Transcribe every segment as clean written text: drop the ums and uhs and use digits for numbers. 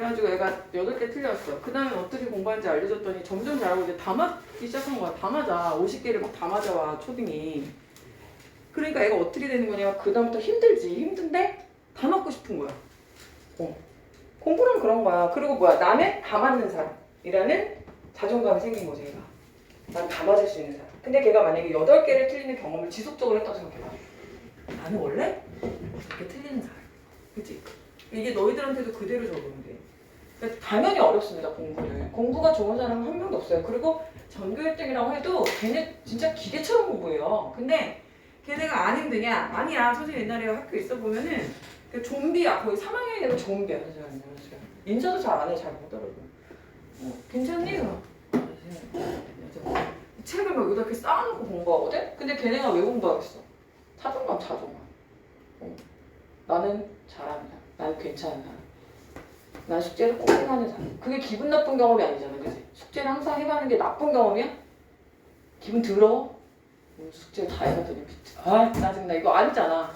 그래가지고 애가 8개 틀렸어. 그 다음에 어떻게 공부하는지 알려줬더니 점점 잘하고 이제 다 맞기 시작한 거야. 다 맞아. 50개를 막 다 맞아와, 초딩이. 그러니까 애가 어떻게 되는 거냐. 그 다음부터 힘들지. 힘든데 다 맞고 싶은 거야. 공부는 그런 거야. 그리고 뭐야. 남의 다 맞는 사람이라는 자존감이 생긴 거지, 얘가. 난 다 맞을 수 있는 사람. 근데 걔가 만약에 8개를 틀리는 경험을 지속적으로 했다고 생각해봐. 나는 원래 이렇게 틀리는 사람. 그치? 이게 너희들한테도 그대로 적용돼. 그러니까 당연히 어렵습니다, 공부는. 공부가 좋은 사람은 한 명도 없어요. 그리고 전교 1등이라고 해도 걔네 진짜 기계처럼 공부해요. 근데 걔네가 안 힘드냐? 아니야. 선생님 옛날에 학교 있어 보면은 좀비야. 거의 3학년이 되면 좀비야. 선생님. 인사도 잘 안 해. 잘 못 알아요. 괜찮니? 책을 막 여기다 이렇게 쌓아놓고 공부하거든? 근데 걔네가 왜 공부하겠어? 자존감. 나는 잘한다. 나는 괜찮은 사람. 난 숙제를 꼭 해가는 사람. 그게 기분 나쁜 경험이 아니잖아. 그치? 숙제를 항상 해가는 게 나쁜 경험이야? 기분 더러워? 숙제 다 해가더니 아 짜증나. 이거 아니잖아.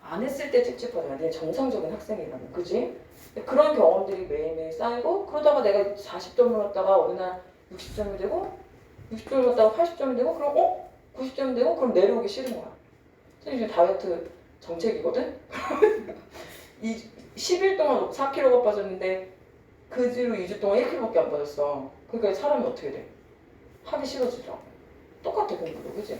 안 했을 때 찝찝하잖아. 내 정상적인 학생이라면. 그치? 그런 경험들이 매일매일 쌓이고 그러다가 내가 40점을 얻다가 어느 날 60점이 되고 60점을 얻다가 80점이 되고 그럼 90점이 되고 그럼 내려오기 싫은 거야. 선생님 지금 다이어트 정책이거든? 10일 동안 4kg가 빠졌는데 그 뒤로 2주 동안 1kg밖에 안 빠졌어. 그러니까 사람이 어떻게 돼? 하기 싫어지더라고. 똑같아 공부도. 그치?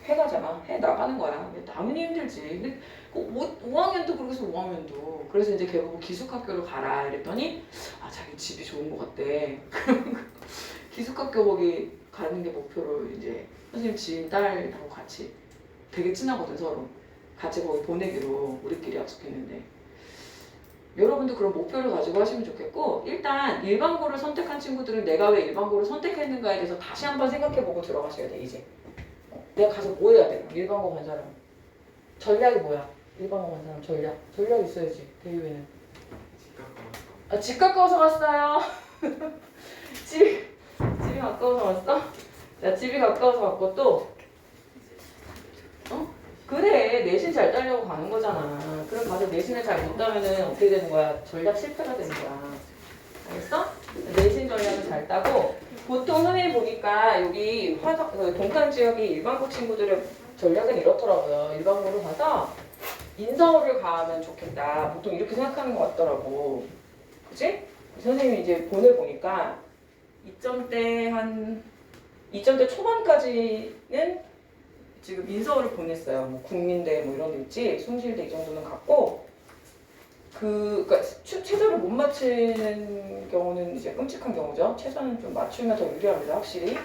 해가잖아. 해 나가는 거야. 당연히 힘들지. 근데 5학년도 그러고 있어. 5학년도. 그래서 이제 걔보고 기숙학교로 가라 이랬더니 자기 집이 좋은 것 같대. 기숙학교 거기 가는 게 목표로 이제 선생님 지인 딸하고 같이 되게 친하거든 서로. 같이 거기 보내기로 우리끼리 약속했는데 여러분도 그런 목표를 가지고 하시면 좋겠고 일단 일반고를 선택한 친구들은 내가 왜 일반고를 선택했는가에 대해서 다시 한번 생각해보고 들어가셔야 돼. 이제 내가 가서 뭐 해야 돼? 일반고 간 사람 전략이 뭐야? 일반고 간 사람 전략 있어야지. 대유에는 집 가까워서 갔어요. 집이 가까워서 왔어? 자, 집이 가까워서 왔고 또 그래 내신 잘 따려고 가는 거잖아. 그럼 가서 내신을 잘 못 따면은 어떻게 되는 거야? 전략 실패가 되는 거야. 알겠어? 내신 전략을 잘 따고 보통 선생님 보니까 여기 동탄 지역이 일반고 친구들의 전략은 이렇더라고요. 일반고로 가서 인서울을 가면 좋겠다. 보통 이렇게 생각하는 것 같더라고. 그치? 선생님이 이제 보내보니까 2점대 초반까지는 지금 인서울을 보냈어요. 뭐 국민대 뭐 이런 데 있지. 숭실대 이 정도는 갔고 그러니까 최저를 못 맞히는 경우는 이제 끔찍한 경우죠. 최저는 좀 맞추면 더 유리합니다. 확실히.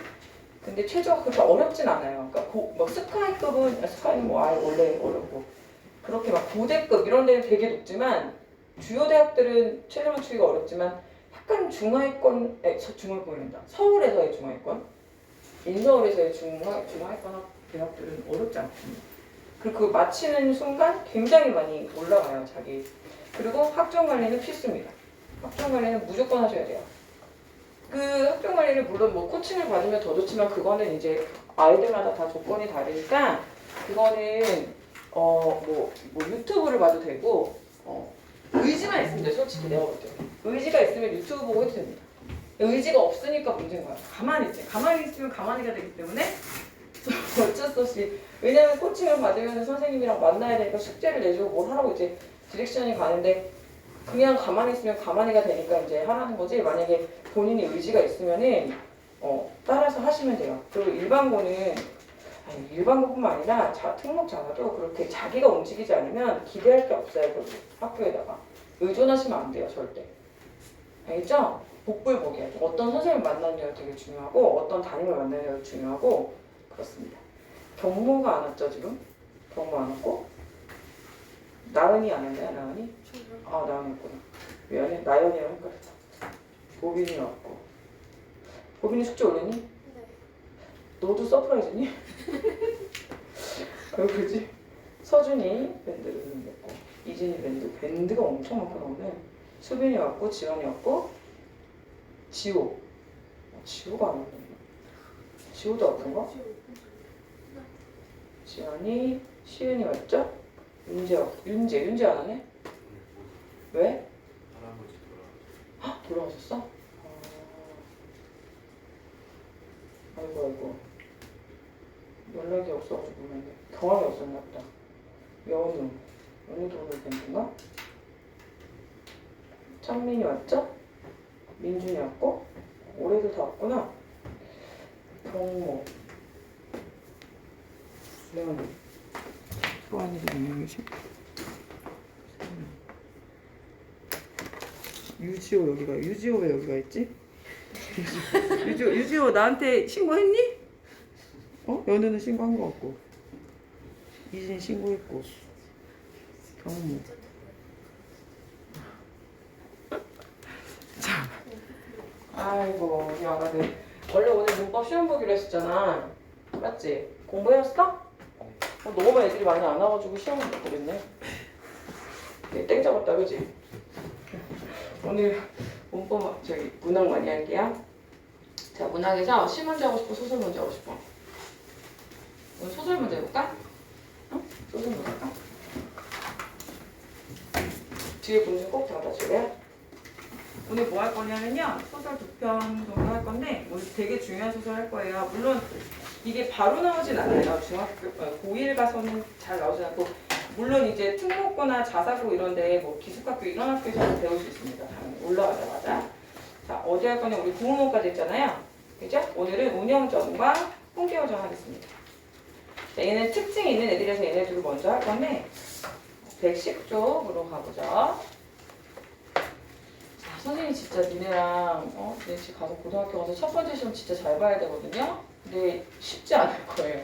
근데 최저가 그렇게 어렵진 않아요. 그러니까 뭐 스카이는 뭐 아예 원래 어렵고 그렇게 막 고대급 이런 데는 되게 높지만 주요 대학들은 최저 맞추기가 어렵지만 약간 중하위권이란다. 서울에서의 중하위권, 인서울에서의 중하위권 대학들은 어렵지 않습니다. 그리고 그 마치는 순간 굉장히 많이 올라가요, 자기. 그리고 학점 관리는 필수입니다. 학점 관리는 무조건 하셔야 돼요. 그 학점 관리를 물론 뭐 코칭을 받으면 더 좋지만 그거는 이제 아이들마다 다 조건이 다르니까 그거는 뭐 유튜브를 봐도 되고 의지만 있으면 돼. 솔직히 내가 볼 때. 의지가 있으면 유튜브 보고 해도 됩니다. 의지가 없으니까 문제인 거야. 가만히 있으면 가만히가 되기 때문에 어쩔 수 없이. 왜냐면 코칭을 받으면 선생님이랑 만나야 되니까 숙제를 내주고 뭘 하라고 이제 디렉션이 가는데 그냥 가만히 있으면 가만히가 되니까 이제 하라는 거지. 만약에 본인이 의지가 있으면은 따라서 하시면 돼요. 그리고 일반고뿐만 아니라 특목자가도 그렇게 자기가 움직이지 않으면 기대할 게 없어요. 그리고 학교에다가 의존하시면 안 돼요. 절대. 알겠죠? 복불복이에요. 어떤 선생님 만나느냐가 되게 중요하고 어떤 담임을 만나느냐가 중요하고 그렇습니다. 경모가 안 왔죠 지금? 경모 안 왔고 나은이 안 왔나요? 나은이? 나은이 왔구나. 미안해. 나연이랑 헷갈렸어. 보빈이 왔고 보빈이 숙제 올렸니? 네. 너도 서프라이즈니? 그지? 서준이 밴드를 했고 이진이 밴드가 엄청 많구나 오늘. 수빈이 왔고 지원이 왔고 지호가 안 왔네. 지호도 왔던가? 지원이, 시은이 왔죠? 윤재 안 하네? 왜? 들어갔었어? 아이고. 연락이 없어가지고 모르겠네. 경험이 없었나 보다. 연우도 오늘 밴드인가? 창민이 왔죠? 민준이 왔고 올해도 다 왔구나. 경모 레온이 소환이도 몇 명이지? 유지호 여기가 유지호 왜 여기가 있지? 유지호 나한테 신고했니? 연우는 신고한 거 같고 이진 신고했고 경모 자 아이고 우리 아가들 원래 오늘 문법 시험 보기로 했었잖아 맞지? 공부해왔어? 너무 애들이 많이 안 와가지고 시험을 못 보겠네 땡 잡았다 그지? 오늘 문법 문학 많이 할게요 자 문학에서 시 문제 하고 싶어 소설 문제 하고 싶어? 오늘 소설 문제 해볼까? 응? 소설 문제 할까? 뒤에 문제 꼭 닫아줄래요? 오늘 뭐 할 거냐면요 소설 2편 정도 할 건데 오늘 되게 중요한 소설 할 거예요 물론 이게 바로 나오진 않아요 중학교 고1 가서는 잘 나오진 않고 물론 이제 특목고나 자사고 이런데 뭐 기숙학교 이런 학교에서 배울 수 있습니다 당연히 올라가자마자 자 어디 할 거냐 우리 구호문까지 했잖아요 그죠? 오늘은 운영전과 홍계어전 하겠습니다 자, 얘는 특징이 있는 애들이라서 얘네 둘을 먼저 할 건데 110쪽으로 가보죠. 자, 선생님이 진짜 니네랑 내 집 가서 고등학교 가서 첫 번째 시험 진짜 잘 봐야 되거든요. 근데 쉽지 않을 거예요.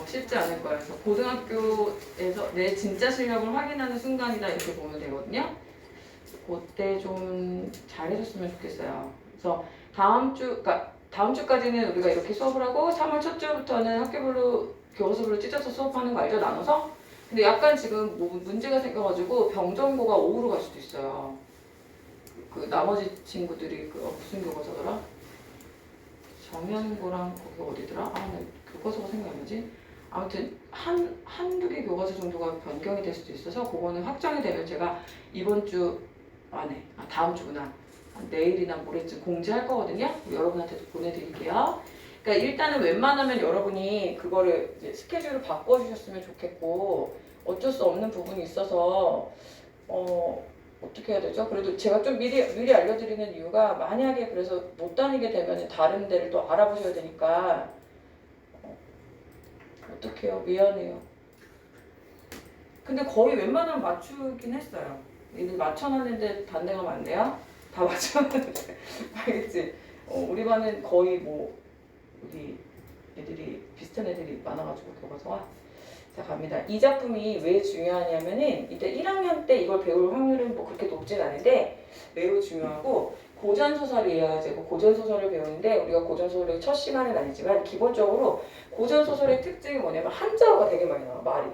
쉽지 않을 거예요. 그래서 고등학교에서 내 진짜 실력을 확인하는 순간이다 이렇게 보면 되거든요. 그때 좀 잘해줬으면 좋겠어요. 그래서 다음 주까지는 우리가 이렇게 수업을 하고 3월 첫 주부터는 학교별로 교과서별로 찢어서 수업하는 거 알죠? 나눠서? 근데 약간 지금 뭐 문제가 생겨가지고 병정고가 오후로 갈 수도 있어요. 그 나머지 친구들이 무슨 교과서더라? 정연고랑 거기 어디더라? 나 교과서가 생각이 안 나지? 아무튼 한두 개 교과서 정도가 변경이 될 수도 있어서 그거는 확정이 되면 제가 이번 주 안에 다음 주구나 내일이나 모레쯤 공지할 거거든요. 여러분한테도 보내드릴게요. 그러니까 일단은 웬만하면 여러분이 그거를 이제 스케줄을 바꿔주셨으면 좋겠고 어쩔 수 없는 부분이 있어서 어떻게 해야 되죠? 그래도 제가 좀 미리 알려드리는 이유가 만약에 그래서 못 다니게 되면 다른 데를 또 알아보셔야 되니까 어떡해요? 미안해요. 근데 거의 웬만하면 맞추긴 했어요. 얘들 맞춰놨는데 반대 가면 안 돼요? 다 맞춰놨는데 알겠지? 우리 반은 거의 뭐 우리 애들이 비슷한 애들이 많아가지고 교과서가 자 갑니다. 이 작품이 왜 중요하냐면은 이때 1학년 때 이걸 배울 확률은 뭐 그렇게 높진 않은데 매우 중요하고 고전소설이어야 되고 고전소설을 배우는데 우리가 고전소설의 첫 시간은 아니지만 기본적으로 고전소설의 특징이 뭐냐면 한자어가 되게 많이 나와 말이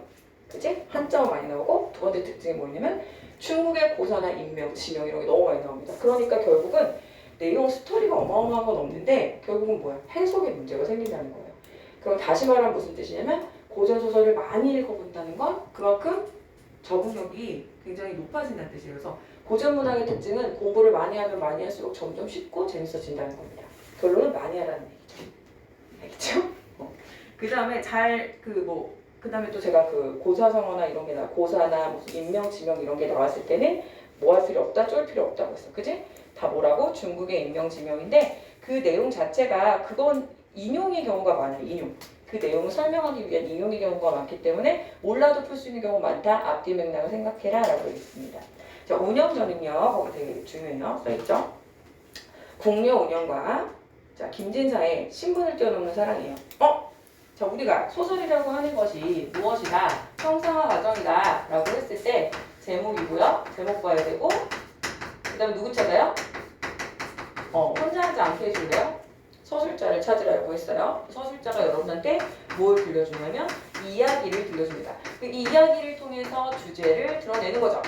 그치? 한자어 많이 나오고 두 번째 특징이 뭐냐면 중국의 고사나 인명, 지명 이런 게 너무 많이 나옵니다. 그러니까 결국은 내용 스토리가 어마어마한 건 없는데 결국은 뭐야? 해석의 문제가 생긴다는 거예요. 그럼 다시 말하면 무슨 뜻이냐면 고전소설을 많이 읽어본다는 건 그만큼 적응력이 굉장히 높아진다는 뜻이에요. 그래서 고전문학의 특징은 공부를 많이 하면 많이 할수록 점점 쉽고 재밌어진다는 겁니다. 결론은 많이 하라는 얘기죠. 알겠죠? 그 다음에 그 다음에 또 제가 그 고사성어나 이런 게 고사나 무슨 인명, 지명 이런 게 나왔을 때는 뭐 할 필요 없다, 쫄 필요 없다고 했어. 그지? 다 뭐라고? 중국의 인명, 지명인데 그 내용 자체가 그건 인용의 경우가 많아요. 인용. 그 내용을 설명하기 위한 인용의 경우가 많기 때문에 몰라도 풀 수 있는 경우가 많다. 앞뒤 맥락을 생각해라 라고 있습니다. 자, 운영전은요. 거기 되게 중요해요. 써있죠? 국녀 운영과 자 김진사의 신분을 뛰어넘는 사랑이에요. 자 우리가 소설이라고 하는 것이 무엇이다? 형상화 과정이다 라고 했을 때 제목이고요. 제목 봐야 되고 그 다음에 누구 찾아요? 혼자 하지 않게 해줄래요? 서술자를 찾으라고 했어요. 서술자가 여러분한테 뭘 들려주냐면 이야기를 들려줍니다. 그 이야기를 통해서 주제를 드러내는 거죠.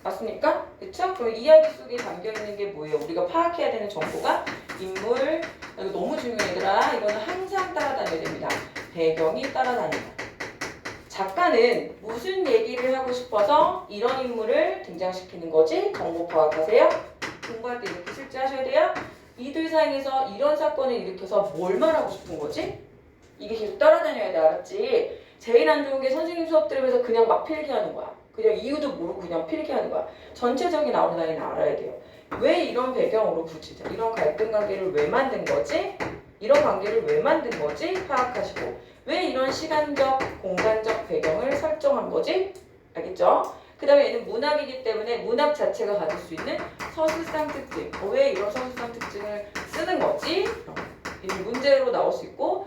맞습니까? 그쵸? 그럼 이야기 속에 담겨있는 게 뭐예요? 우리가 파악해야 되는 정보가 인물, 이거 너무 중요해 얘들아. 이거는 항상 따라다녀야 됩니다. 배경이 따라다닌다. 작가는 무슨 얘기를 하고 싶어서 이런 인물을 등장시키는 거지? 정보 파악하세요? 공부할 때 이렇게 실제하셔야 돼요. 이들 사이에서 이런 사건을 일으켜서 뭘 말하고 싶은 거지? 이게 계속 따라다녀야 돼, 알았지? 제일 안 좋은 게 선생님 수업 들으면서 그냥 막 필기하는 거야. 그냥 이유도 모르고 그냥 필기하는 거야. 전체적인 아웃라인을 알아야 돼요. 왜 이런 배경으로 굳이 이런 갈등 관계를 왜 만든 거지? 이런 관계를 왜 만든 거지? 파악하시고 왜 이런 시간적, 공간적 배경을 설정한 거지? 알겠죠? 그 다음에 얘는 문학이기 때문에 문학 자체가 가질 수 있는 서술상 특징. 왜 이런 서술상 특징을 쓰는 거지? 이 문제로 나올 수 있고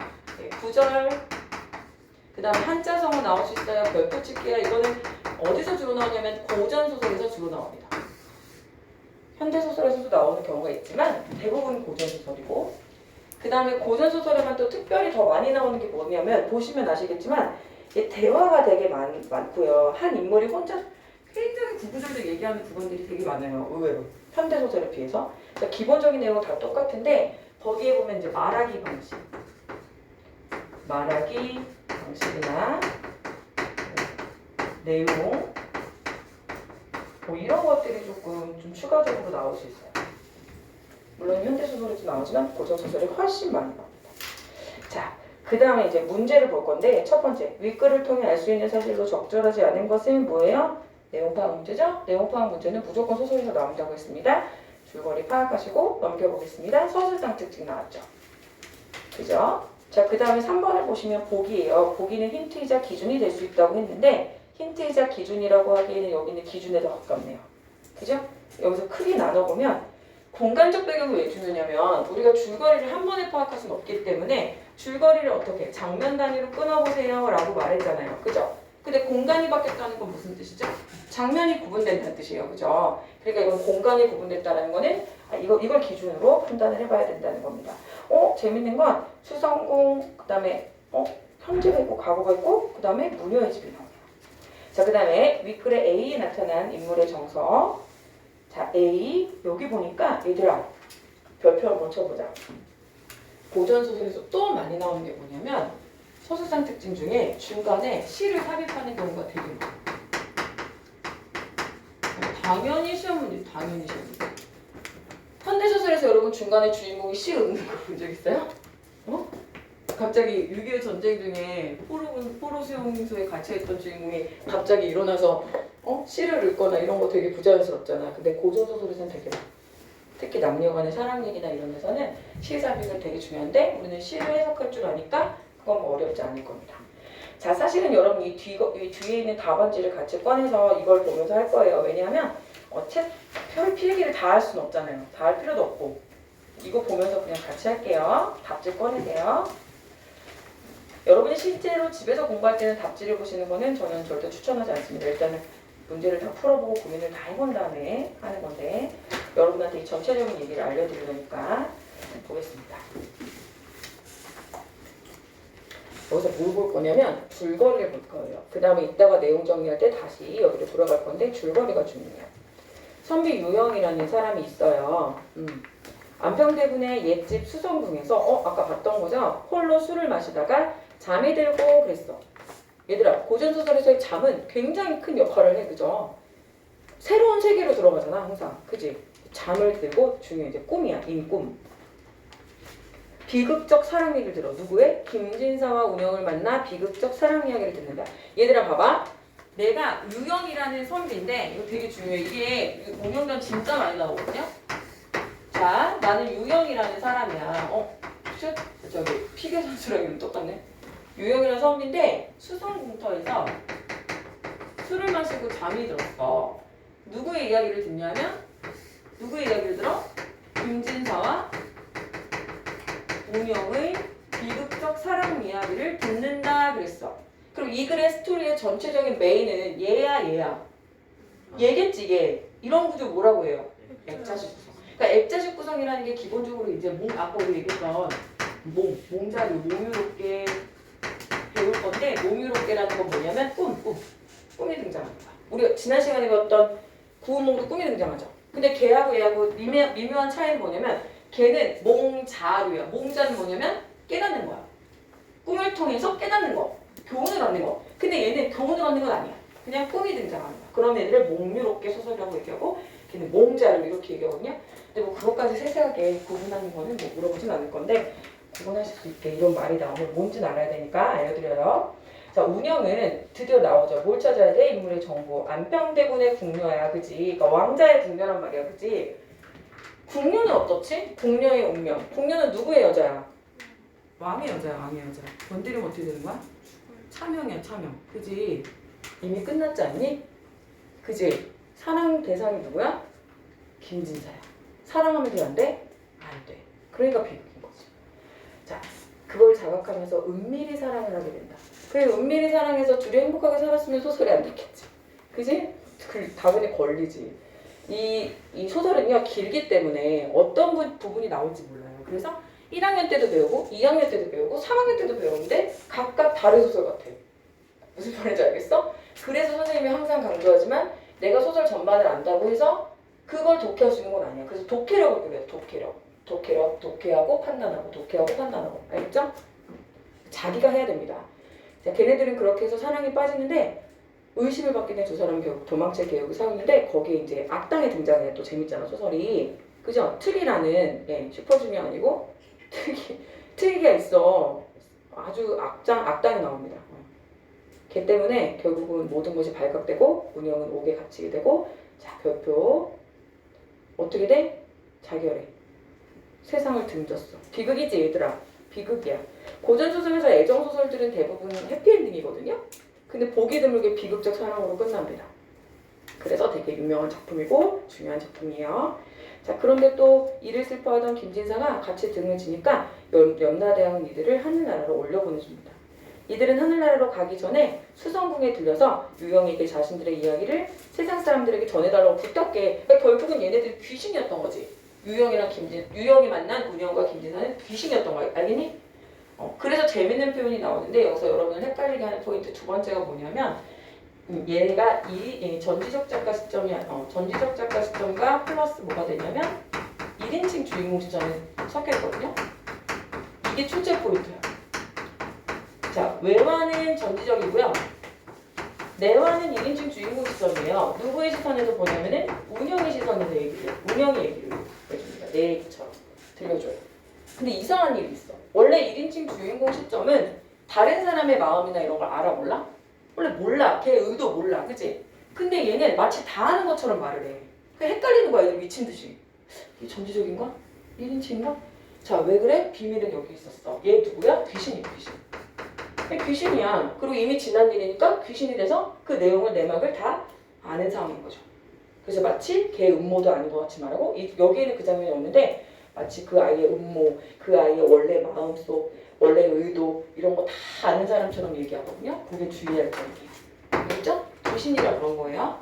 구절, 그 다음에 한자성어 나올 수 있어요. 별표 찍기야. 이거는 어디서 주로 나오냐면 고전소설에서 주로 나옵니다. 현대소설에서도 나오는 경우가 있지만 대부분 고전소설이고 그 다음에 고전소설에만 또 특별히 더 많이 나오는 게 뭐냐면 보시면 아시겠지만 대화가 되게 많고요. 한 인물이 혼자 굉장히 구구절절 얘기하는 부분들이 되게 많아요. 의외로 현대소설에 비해서 기본적인 내용은 다 똑같은데 거기에 보면 이제 말하기 방식이나 내용 뭐 이런 것들이 조금 좀 추가적으로 나올 수 있어요. 물론 현대소설에도 나오지만 고전소설이 훨씬 많이 나옵니다. 자, 그 다음에 이제 문제를 볼 건데 첫 번째, 윗글을 통해 알 수 있는 사실로 적절하지 않은 것은 뭐예요? 내용 파악 문제죠? 내용 파악 문제는 무조건 소설에서 나온다고 했습니다. 줄거리 파악하시고 넘겨보겠습니다. 서술상 특징 나왔죠? 그죠? 자, 그 다음에 3번을 보시면 보기예요. 보기는 힌트이자 기준이 될 수 있다고 했는데 힌트이자 기준이라고 하기에는 여기는 기준에 더 가깝네요. 그죠? 여기서 크게 나눠보면 공간적 배경이 왜 중요하냐면 우리가 줄거리를 한 번에 파악할 수는 없기 때문에 줄거리를 어떻게 장면 단위로 끊어보세요 라고 말했잖아요. 그죠? 근데 공간이 바뀌었다는 건 무슨 뜻이죠? 장면이 구분된다는 뜻이에요. 그죠? 그러니까 이건 공간이 구분됐다는 거는 이걸 기준으로 판단을 해봐야 된다는 겁니다. 재밌는 건 수성공, 그 다음에 현재가 있고 과거가 있고 그 다음에 무효의 집이 나와요. 자, 그 다음에 윗글에 A에 나타난 인물의 정서. 자, A 여기 보니까 얘들아 별표 한번 쳐보자. 고전소설에서 또 많이 나오는 게 뭐냐면 서술상 특징 중에 중간에 시를 삽입하는 경우가 되게 많아요. 당연히 시험 문제, 당연히 시험 문제. 현대소설에서 여러분 중간에 주인공이 시 읊는 거 본 적 있어요? 갑자기 6.25 전쟁 중에 포로 수용소에 갇혀있던 주인공이 갑자기 일어나서 시를 읽거나 이런 거 되게 부자연스럽잖아. 근데 고전소설에서는 되게 많아. 특히 남녀간의 사랑 얘기나 이런 데서는 시 삽입은 되게 중요한데 우리는 시를 해석할 줄 아니까 그건 뭐 어렵지 않을 겁니다. 자, 사실은 여러분 이 뒤에 있는 답안지를 같이 꺼내서 이걸 보면서 할 거예요. 왜냐하면 별 필기를 다 할 수는 없잖아요. 다 할 필요도 없고 이거 보면서 그냥 같이 할게요. 답지 꺼내세요. 여러분이 실제로 집에서 공부할 때는 답지를 보시는 거는 저는 절대 추천하지 않습니다. 일단은 문제를 다 풀어보고 고민을 다 해본 다음에 하는 건데 여러분한테 이 전체적인 얘기를 알려드리려니까 보겠습니다. 여기서 뭘 볼 거냐면 줄거리를 볼 거예요. 그 다음에 이따가 내용 정리할 때 다시 여기로 돌아갈 건데 줄거리가 중요해요. 선비 유형이라는 사람이 있어요. 안평대군의 옛집 수성궁에서 아까 봤던 거죠? 홀로 술을 마시다가 잠이 들고 그랬어. 얘들아, 고전소설에서의 잠은 굉장히 큰 역할을 해. 그죠? 새로운 세계로 들어가잖아 항상. 그지? 잠을 들고 중요해. 이제 꿈이야. 인꿈. 비극적 사랑 얘기를 들어. 누구의? 김진사와 운영을 만나 비극적 사랑 이야기를 듣는다. 얘들아 봐봐. 내가 유영이라는 선비인데 이거 되게 중요해. 이게 공연단 진짜 많이 나오거든요. 자, 나는 유영이라는 사람이야. 저기 피겨 선수랑 이름 똑같네. 유영이라는 선비인데 수성궁터에서 술을 마시고 잠이 들었어. 누구의 이야기를 듣냐면 누구의 이야기를 들어? 김진사와 운영의 비극적 사랑 이야기를 듣는다 그랬어. 그럼 이 글의 스토리의 전체적인 메인은 얘야. 얘겠지, 얘. 이런 구조 뭐라고 해요? 액자식 구성. 그러니까 액자식 구성이라는 게 기본적으로 이제 아까 우리 얘기했던 몽자리, 몽유롭게 배울 건데 몽유롭게라는 건 뭐냐면 꿈이 등장합니다. 우리가 지난 시간에 배웠던 구운몽도 꿈이 등장하죠. 근데 걔하고 얘하고 미묘한 차이는 뭐냐면 걔는 몽자류야. 몽자는 뭐냐면 깨닫는 거야. 꿈을 통해서 깨닫는 거. 교훈을 얻는 거. 근데 얘는 교훈을 얻는 건 아니야. 그냥 꿈이 등장합니다. 그런 애들을 몽유롭게 소설이라고 얘기하고 걔는 몽자를 이렇게 얘기하거든요. 근데 뭐 그것까지 세세하게 구분하는 거는 뭐 물어보진 않을 건데 구분하실 수 있게 이런 말이 나오면 뭔지는 알아야 되니까 알려드려요. 자, 운영은 드디어 나오죠. 뭘 찾아야 돼? 인물의 정보. 안평대군의 궁녀야, 그지? 그러니까 왕자의 궁녀란 말이야, 그지? 궁녀는 어떻지? 궁녀의 운명. 궁녀는 누구의 여자야? 왕의 여자야, 왕의 여자. 건드리면 어떻게 되는 거야? 차명이야, 차명. 그지? 이미 끝났지 않니? 그지? 사랑 대상이 누구야? 김진사야. 사랑하면 돼, 안 돼? 안 돼. 그러니까 비극인 거지. 자, 그걸 자각하면서 은밀히 사랑을 하게 된다. 그래, 은밀히 사랑해서 둘이 행복하게 살았으면 소설이 안 됐겠지. 그지? 그 당연히 걸리지. 이 소설은요, 길기 때문에 어떤 부분이 나올지 몰라요. 그래서 1학년 때도 배우고, 2학년 때도 배우고, 3학년 때도 배우는데 각각 다른 소설 같아. 무슨 말인지 알겠어? 그래서 선생님이 항상 강조하지만 내가 소설 전반을 안다고 해서 그걸 독해할 수 있는 건 아니야. 그래서 독해력을 그래요. 독해하고 판단하고, 독해하고 판단하고. 알겠죠? 자기가 해야 됩니다. 자, 걔네들은 그렇게 해서 사랑에 빠지는데 의심을 받게 된 두 사람은 결국 도망칠 계획을 세우는데 거기에 이제 악당이 등장해. 또 재밌잖아, 소설이. 그죠? 트리라는 슈퍼주니어 아니고 트리가 있어. 아주 악당이 나옵니다. 걔 때문에 결국은 모든 것이 발각되고 운영은 옥에 갇히게 되고 자, 별표 어떻게 돼? 자결해. 세상을 등졌어. 비극이지 얘들아. 비극이야. 고전소설에서 애정소설들은 대부분 해피엔딩이거든요. 근데 보기 드물게 비극적 사랑으로 끝납니다. 그래서 되게 유명한 작품이고 중요한 작품이에요. 자, 그런데 또 이를 슬퍼하던 김진사가 같이 등을 지니까 염라대왕은 이들을 하늘나라로 올려보내줍니다. 이들은 하늘나라로 가기 전에 수성궁에 들려서 유영에게 자신들의 이야기를 세상 사람들에게 전해달라고 부탁해. 그러니까 결국은 얘네들이 귀신이었던 거지. 유영이 만난 운영과 김진사는 귀신이었던 거야. 알겠니? 그래서 재밌는 표현이 나오는데 여기서 여러분을 헷갈리게 하는 포인트 두 번째가 뭐냐면 얘가 이 전지적 작가 시점과 플러스 뭐가 되냐면 1인칭 주인공 시점에 섞여 있거든요. 이게 출제 포인트야. 자, 외화는 전지적이고요. 내화는 1인칭 주인공 시점이에요. 누구의 시선에서 보냐면은 운영의 시선에서 얘기를 해요. 운영의 얘기를 해줍니다. 내 얘기처럼 들려줘요. 근데 이상한 일이 있어. 원래 1인칭 주인공 시점은 다른 사람의 마음이나 이런 걸 알아 몰라? 원래 몰라. 걔 의도 몰라. 그치? 근데 얘는 마치 다 아는 것처럼 말을 해. 헷갈리는 거야. 얘들 미친 듯이. 이게 전지적인가? 1인칭인가? 자, 왜 그래? 비밀은 여기 있었어. 얘 누구야? 귀신이야, 귀신. 귀신이야. 그리고 이미 지난 일이니까 귀신이 돼서 그 내용을 내막을 다 아는 상황인 거죠. 그래서 마치 걔 음모도 아닌 것 같이 말하고 여기에는 그 장면이 없는데 마치 그 아이의 음모, 그 아이의 원래 마음속, 원래 의도 이런 거 다 아는 사람처럼 얘기하거든요. 그게 주의할 점이에요. 알겠죠? 귀신이라 그런 거예요.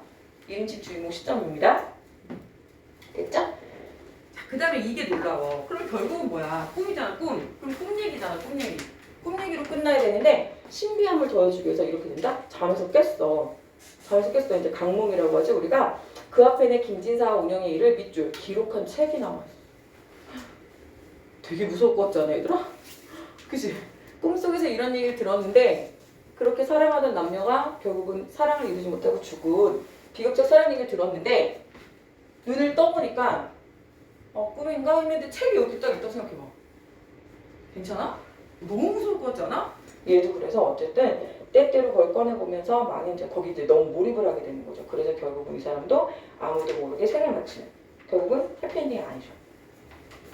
1인칭 주인공 시점입니다. 됐죠? 자, 그 다음에 이게 놀라워. 그러면 결국은 뭐야? 꿈이잖아, 꿈. 그럼 꿈 얘기잖아, 꿈 얘기. 꿈 얘기로 끝나야 되는데 신비함을 더해주기 위해서 이렇게 된다? 잠에서 깼어. 이제 강몽이라고 하지. 우리가 그 앞에는 김진사와 운영의 일을 밑줄 기록한 책이 나와있어. 되게 무서울 것 같지 않아, 얘들아? 그치? 꿈속에서 이런 얘기를 들었는데 그렇게 사랑하던 남녀가 결국은 사랑을 이루지 못하고 죽은 비극적 사랑 얘기를 들었는데 눈을 떠보니까 꿈인가 했는데 책이 여기 딱 있다고 생각해봐. 괜찮아? 너무 무서울 것 같지 않아? 얘도 그래서 어쨌든 때때로 그걸 꺼내보면서 많이 이제 거기 이제 너무 몰입을 하게 되는 거죠. 그래서 결국은 이 사람도 아무도 모르게 생을 마치는 결국은 해피엔딩이 아니죠.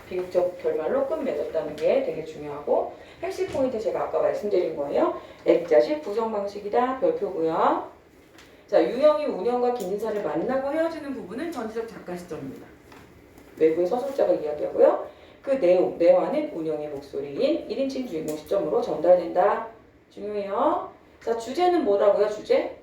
비극적 결말로 끝맺었다는 게 되게 중요하고 핵심 포인트 제가 아까 말씀드린 거예요. 액자식 구성 방식이다. 별표고요. 자, 유영이 운영과 김진사를 만나고 헤어지는 부분은 전지적 작가 시점입니다. 외부의 서술자가 이야기하고요. 그 내용, 내화는 운영의 목소리인 1인칭 주인공 시점으로 전달된다. 중요해요. 자, 주제는 뭐라고요? 주제?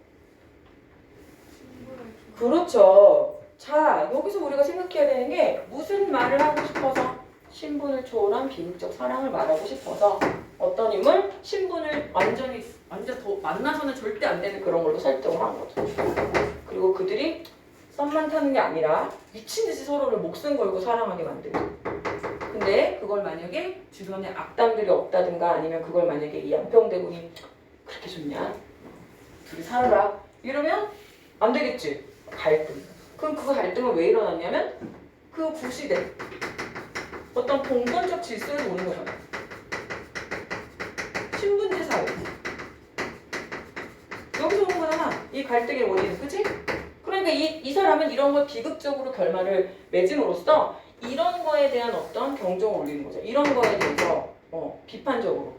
그렇죠. 자, 여기서 우리가 생각해야 되는 게 무슨 말을 하고 싶어서 신분을 초월한 비극적 사랑을 말하고 싶어서 어떤 인물? 신분을 완전 더 만나서는 절대 안 되는 그런 걸로 설정을 한 거죠. 그리고 그들이 썸만 타는 게 아니라 미친 듯이 서로를 목숨 걸고 사랑하게 만들죠. 근데 그걸 만약에 주변에 악당들이 없다든가 아니면 그걸 만약에 이 안평대군이 그렇게 좋냐? 둘이 살아라. 이러면 안 되겠지. 갈등. 그럼 그 갈등은 왜 일어났냐면 그 구시대 어떤 봉건적 질서를 보는 거잖아. 신분제 사회. 여기서 오는 거잖아. 이 갈등의 원인은. 그치? 그러니까 이 사람은 이런 걸 비극적으로 결말을 맺음으로써 이런 거에 대한 어떤 경종을 울리는 거죠. 이런 거에 대해서 비판적으로.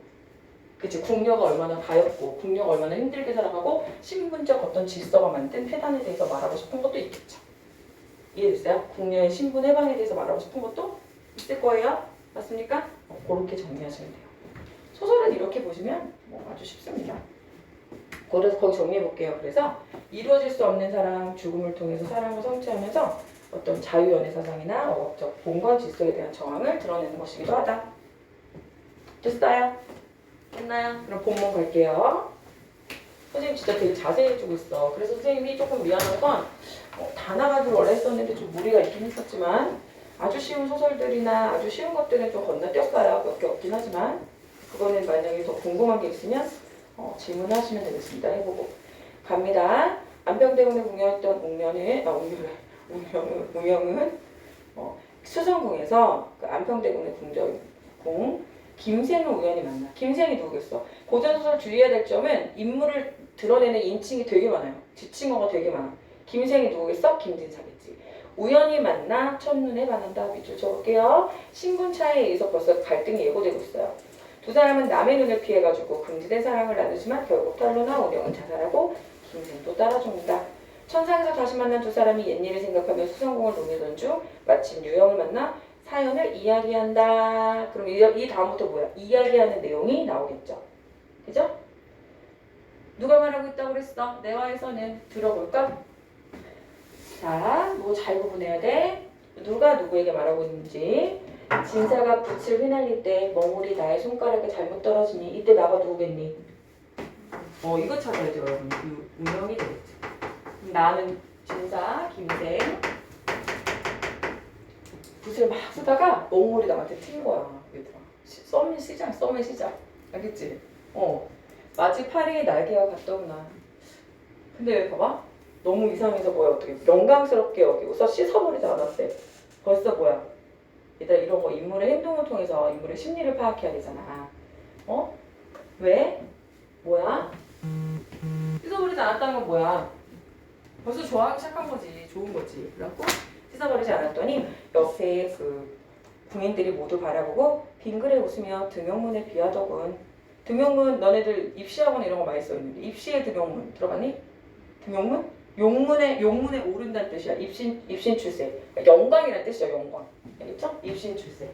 그치? 궁녀가 얼마나 가엾고 궁녀가 얼마나 힘들게 살아가고 신분적 어떤 질서가 만든 폐단에 대해서 말하고 싶은 것도 있겠죠. 이해됐어요? 궁녀의 신분 해방에 대해서 말하고 싶은 것도 있을 거예요. 맞습니까? 그렇게 정리하시면 돼요. 소설은 이렇게 보시면 아주 쉽습니다. 그래서 거기 정리해 볼게요. 그래서 이루어질 수 없는 사랑, 죽음을 통해서 사랑을 성취하면서 어떤 자유연애 사상이나 어업적 봉건 질서에 대한 저항을 드러내는 것이기도 하다. 됐어요? 됐나요? 그럼 본문 갈게요. 선생님 진짜 되게 자세히 해주고 있어. 그래서 선생님이 조금 미안한 건 단아가기로 원래 했었는데 좀 무리가 있긴 했었지만 아주 쉬운 소설들이나 아주 쉬운 것들은 좀 건너뛰었어요. 몇 개 없긴 하지만 그거는 만약에 더 궁금한 게 있으면 질문하시면 되겠습니다. 해보고 갑니다. 안평대군에 궁녀했던 웅영은 수성궁에서 그 안평대군의 궁 김생을 우연히 만나. 김생이 누구겠어? 고전소설 주의해야 될 점은 인물을 드러내는 인칭이 되게 많아요. 지칭어가 되게 많아. 김생이 누구겠어? 김진사겠지. 우연히 만나 첫눈에 반한다. 밑줄 쳐볼게요. 신분차에 의해서 벌써 갈등이 예고되고 있어요. 두 사람은 남의 눈을 피해가지고 금지된 사랑을 나누지만 결국 탄로나 우령은 자살하고 김생도 따라 죽는다. 천상에서 다시 만난 두 사람이 옛일을 생각하며 수성궁을 논의던 중 마침 유영을 만나 사연을 이야기한다. 그럼 이 다음부터 뭐야? 이야기하는 내용이 나오겠죠. 그죠? 누가 말하고 있다고 그랬어? 내화에서는 들어볼까? 자, 뭐 잘 구분해야 돼. 누가 누구에게 말하고 있는지. 진사가 붓을 휘날릴 때 멍울이 나의 손가락에 잘못 떨어지니 이때 나가 누구겠니? 이거 찾아야 돼요, 여러분. 운영이 되겠죠. 나는 진사, 김생. 붓을 막 쓰다가 멍울이 나한테 튄 거야, 얘들아. 썸을 시작. 알겠지? 마치 파리의 날개와 같더구나. 근데 봐봐. 너무 이상해서 뭐야, 어떻게 영광스럽게 여기고서 씻어버리지 않았대. 벌써 뭐야. 얘들아, 이런 거 인물의 행동을 통해서 인물의 심리를 파악해야 되잖아. 왜? 뭐야? 씻어버리지 않았다는 건 뭐야? 벌써 좋아하기 시작한 거지. 좋은 거지. 그래갖고 씻어버리지 않았더니 옆에 그 궁인들이 모두 바라보고 빙그레 웃으며 등용문에 비하더군. 등용문 너네들 입시학원 이런 거 많이 써있는데 입시의 등용문 들어봤니? 등용문? 용문에 오른다는 뜻이야. 입신 출세. 영광이라는 뜻이야. 영광. 알겠죠? 입신 출세.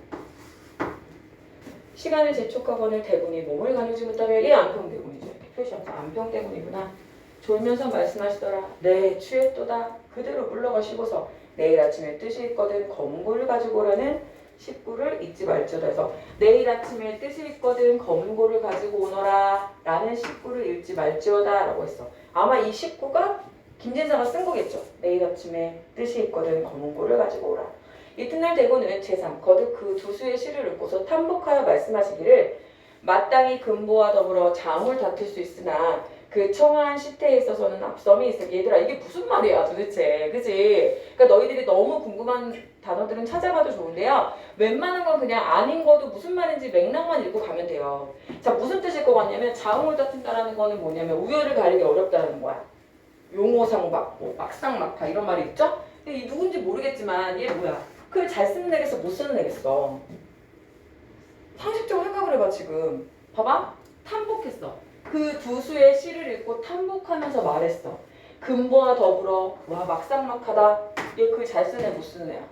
시간을 재촉하거늘 대군이 몸을 가누지 못하며 이 안평대군이죠. 이렇게 표시하면서 안평대군이구나. 졸면서 말씀하시더라. 네, 취했도다. 그대로 물러가시고서 내일 아침에 뜻이 있거든 검은고를 가지고 오라는 식구를 잊지 말지어다 해서 내일 아침에 뜻이 있거든 검은고를 가지고 오너라 라는 식구를 읽지 말지어다 라고 했어. 아마 이 식구가 김진사가 쓴 거겠죠. 내일 아침에 뜻이 있거든 검은고를 가지고 오라. 이튿날 대군은 제3 거듭 그 두 수의 시를 읽고서 탐복하여 말씀하시기를 마땅히 금보와 더불어 장을 다툴 수 있으나 그 청아한 시태에 있어서는 앞섬이 있어. 얘들아 이게 무슨 말이야 도대체. 그치? 그러니까 너희들이 너무 궁금한 단어들은 찾아봐도 좋은데요. 웬만한 건 그냥 안 읽어도 무슨 말인지 맥락만 읽고 가면 돼요. 자, 무슨 뜻일 것 같냐면 자웅을 다툰다라는 거는 뭐냐면 우열을 가리기 어렵다는 거야. 용호상박, 막상막하 이런 말이 있죠? 근데 이 누군지 모르겠지만 얘 뭐야? 글 잘 쓰는 애겠어? 못 쓰는 애겠어? 상식적으로 생각을 해봐 지금. 봐봐. 탐복했어. 그 두 수의 시를 읽고 탐복하면서 말했어. 금보와 더불어 와 막상막하다. 얘 글 잘 쓰는 애 못 쓰는 애야.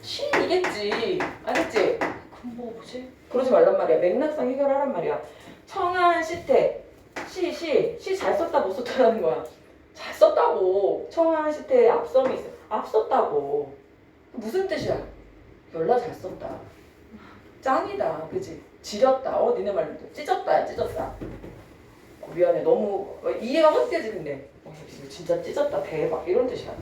시이겠지. 알겠지? 금보 뭐지? 그러지 말란 말이야. 맥락상 해결하란 말이야. 청아한 시태. 시 잘 썼다 못 썼다라는 거야. 잘 썼다고. 청아한 시태에 앞섬이 있어. 앞섰다고. 무슨 뜻이야? 열나 잘 썼다. 짱이다. 그치? 지렸다. 니네 말로 찢었다. 미안해. 너무 이해가 헛되지 근데. 진짜 찢었다. 대박. 이런 뜻이야.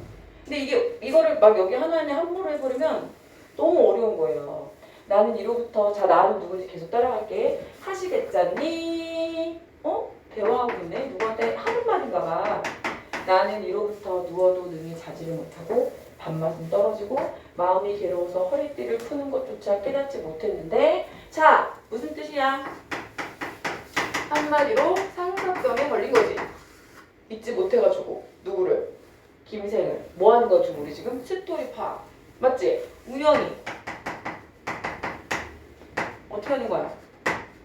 근데 이거를 막 여기 하나에 함부로 해버리면 너무 어려운 거예요. 나는 이로부터 자 나는 누군지 계속 따라갈게. 하시겠잖니? 대화하고 있네. 누구한테 하는 말인가 봐. 나는 이로부터 누워도 능히 자지를 못하고 밥맛은 떨어지고 마음이 괴로워서 허리띠를 푸는 것조차 깨닫지 못했는데 자 무슨 뜻이야? 한마디로 상사병에 걸린 거지. 잊지 못해가지고 누구를? 김생을. 뭐 하는 거지 우리 지금? 스토리 파악. 맞지? 운영이 어떻게 하는 거야?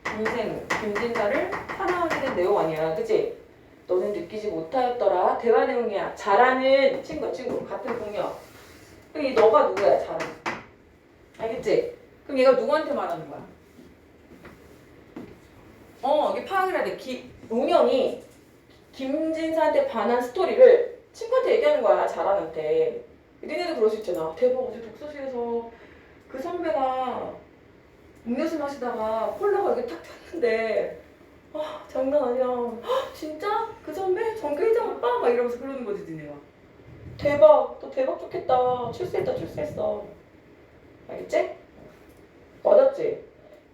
김생을, 김진사를 사랑하게 된 내용 아니야. 그치? 너는 느끼지 못하였더라. 대화 내용이야. 잘하는 친구 같은 동료. 그럼 이 너가 누구야? 잘하는. 알겠지? 그럼 얘가 누구한테 말하는 거야? 이게 파악을 해야 돼. 운영이 김진사한테 반한 스토리를 친구한테 얘기하는 거야. 잘하는한테. 니네도 그럴 수 있잖아. 대박 어제 독서실에서 그 선배가 음료수 마시다가 콜라가 이렇게 탁 탔는데 장난 아니야. 진짜? 그 선배? 정교회장 오빠? 막 이러면서 그러는 거지 니네가. 대박 너 대박 좋겠다. 출세했어. 알겠지? 맞았지?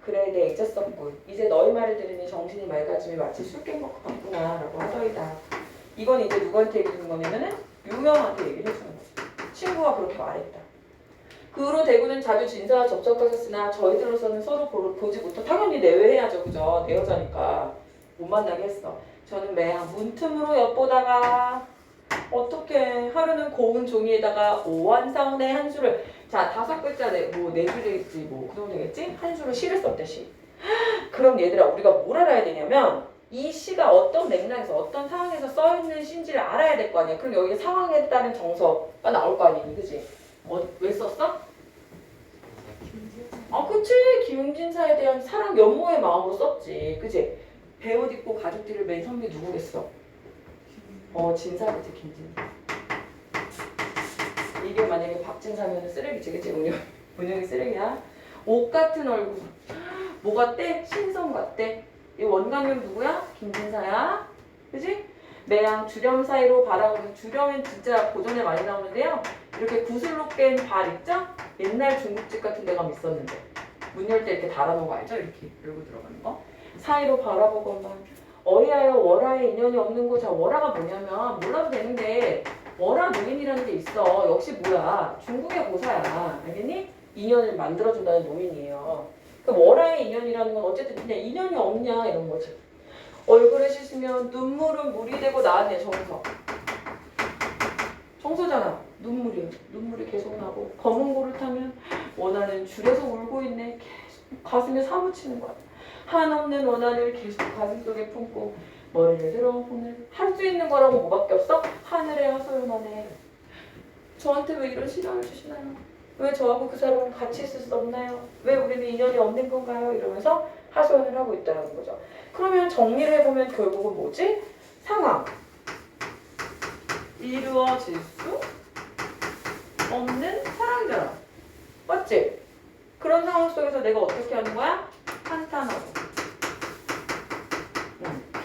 그래 내 잊었었군. 이제 너희 말을 들으니 정신이 맑아짐이 마치 술 깬 것 같구나 라고 하더이다. 이건 이제 누구한테 얘기해 주는 거냐면은 유명한테 얘기를 해주는 거지. 친구가 그렇게 말했다. 그 후로 대구는 자주 진사와 접촉하셨으나 저희들로서는 서로 보지 못해 당연히 내외해야죠. 그죠? 내 여자니까 못 만나게 했어. 저는 매한 문틈으로 엿보다가 어떻게 하루는 고운 종이에다가 오한사원의 한 수를 자 5글자 뭐 4줄 되겠지 뭐 그 정도 되겠지? 한 수를 시를 썼대 시. 그럼 얘들아 우리가 뭘 알아야 되냐면 이 시가 어떤 맥락에서 어떤 상황에서 써있는 시인지를 알아야 될 거 아니야. 그럼 여기 상황에 따른 정서가 나올 거 아니니 그지? 왜 썼어? 그치. 김진사에 대한 사랑 연모의 마음으로 썼지. 그치? 배옷 입고 가죽띠를 맨 선비 누구겠어? 진사겠지 김진사. 이게 만약에 박진사면 쓰레기지 그치? 운영이 쓰레기야. 옷 같은 얼굴. 뭐 같대? 신성 같대. 이 원강은 누구야? 김진사야. 그치? 매양 주렴 사이로 바라보면서 주렴은 진짜 고전에 많이 나오는데요. 이렇게 구슬로 깬 발 있죠? 옛날 중국집 같은 데 가면 있었는데 문 열 때 이렇게 달아놓은 거 알죠? 이렇게 열고 들어가는 거. 사이로 바라보고만 어이하여 월화에 인연이 없는 거. 자 월화가 뭐냐면 몰라도 되는데 월화 노인이라는 게 있어. 역시 뭐야? 중국의 고사야. 알겠니? 인연을 만들어준다는 노인이에요. 그 월화의 인연이라는 건 어쨌든 그냥 인연이 없냐 이런 거지. 얼굴을 씻으면 눈물은 물이 되고 나왔네. 정서잖아. 눈물이 계속 나고 검은 고를 타면 원한은 줄여서 울고 있네. 계속 가슴에 사무치는 거야. 한없는 원한을 계속 가슴속에 품고 머리를 들어 오늘 할 수 있는 거라고 뭐밖에 없어? 하늘에 하소연하네. 저한테 왜 이런 시련을 주시나요? 왜 저하고 그 사람은 같이 있을 수 없나요? 왜 우리는 인연이 없는 건가요? 이러면서 하소연을 하고 있다는 거죠. 그러면 정리를 해보면 결국은 뭐지? 상황. 이루어질 수 없는 사랑이잖아. 맞지? 그런 상황 속에서 내가 어떻게 하는 거야? 한탄하고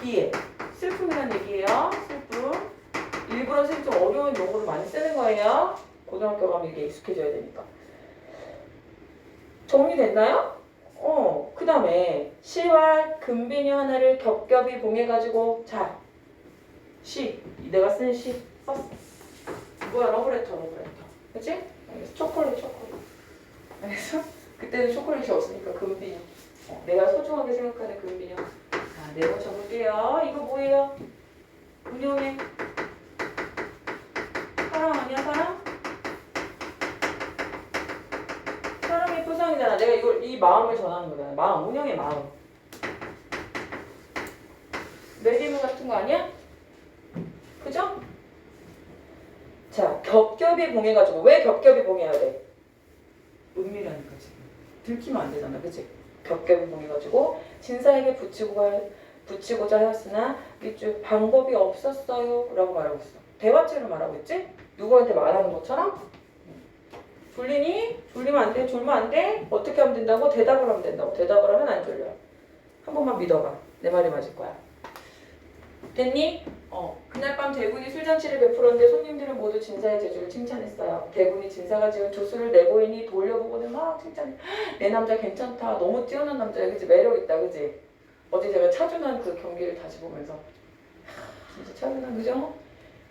비애. 슬픔이란 얘기예요. 슬픔. 일부러 좀 어려운 용어를 많이 쓰는 거예요. 고등학교 가면 이게 익숙해져야 되니까. 정리됐나요? 그 다음에 시와 금비녀 하나를 겹겹이 봉해가지고 자 시. 내가 쓴 시 썼어. 뭐야? 러브레터. 그치? 알겠어? 초콜릿. 알겠어? 그때는 초콜릿이 없으니까 금비녀. 내가 소중하게 생각하는 금비녀. 자, 내가 적을게요. 이거 뭐예요? 운영의 사랑 아니야? 사랑의 표상이잖아. 내가 이 마음을 전하는 거잖아. 마음, 운영의 마음. 멜리브 같은 거 아니야? 그죠? 자, 겹겹이 봉해가지고 왜 겹겹이 봉해야 돼? 은밀하니까 지금 들키면 안 되잖아, 그치? 겹겹이 봉해가지고 진사에게 붙이고자 하였으나 밑줄 방법이 없었어요 라고 말하고 있어. 대화체로 말하고 있지? 누구한테 말하는 것처럼? 졸리니? 졸리면 안 돼? 졸면 안 돼? 어떻게 하면 된다고? 대답을 하면 된다고. 대답을 하면 안 졸려. 한 번만 믿어봐. 내 말이 맞을 거야. 됐니? 그날 밤 대군이 술잔치를 베풀었는데 손님들은 모두 진사의 재주를 칭찬했어요. 대군이 진사가 지은 두수를 내보이니 돌려보고는 막 칭찬해. 내 남자 괜찮다. 너무 뛰어난 남자야. 그치? 매력있다. 그치? 어제 제가 차준환 그 경기를 다시 보면서 진짜 차준환 그죠?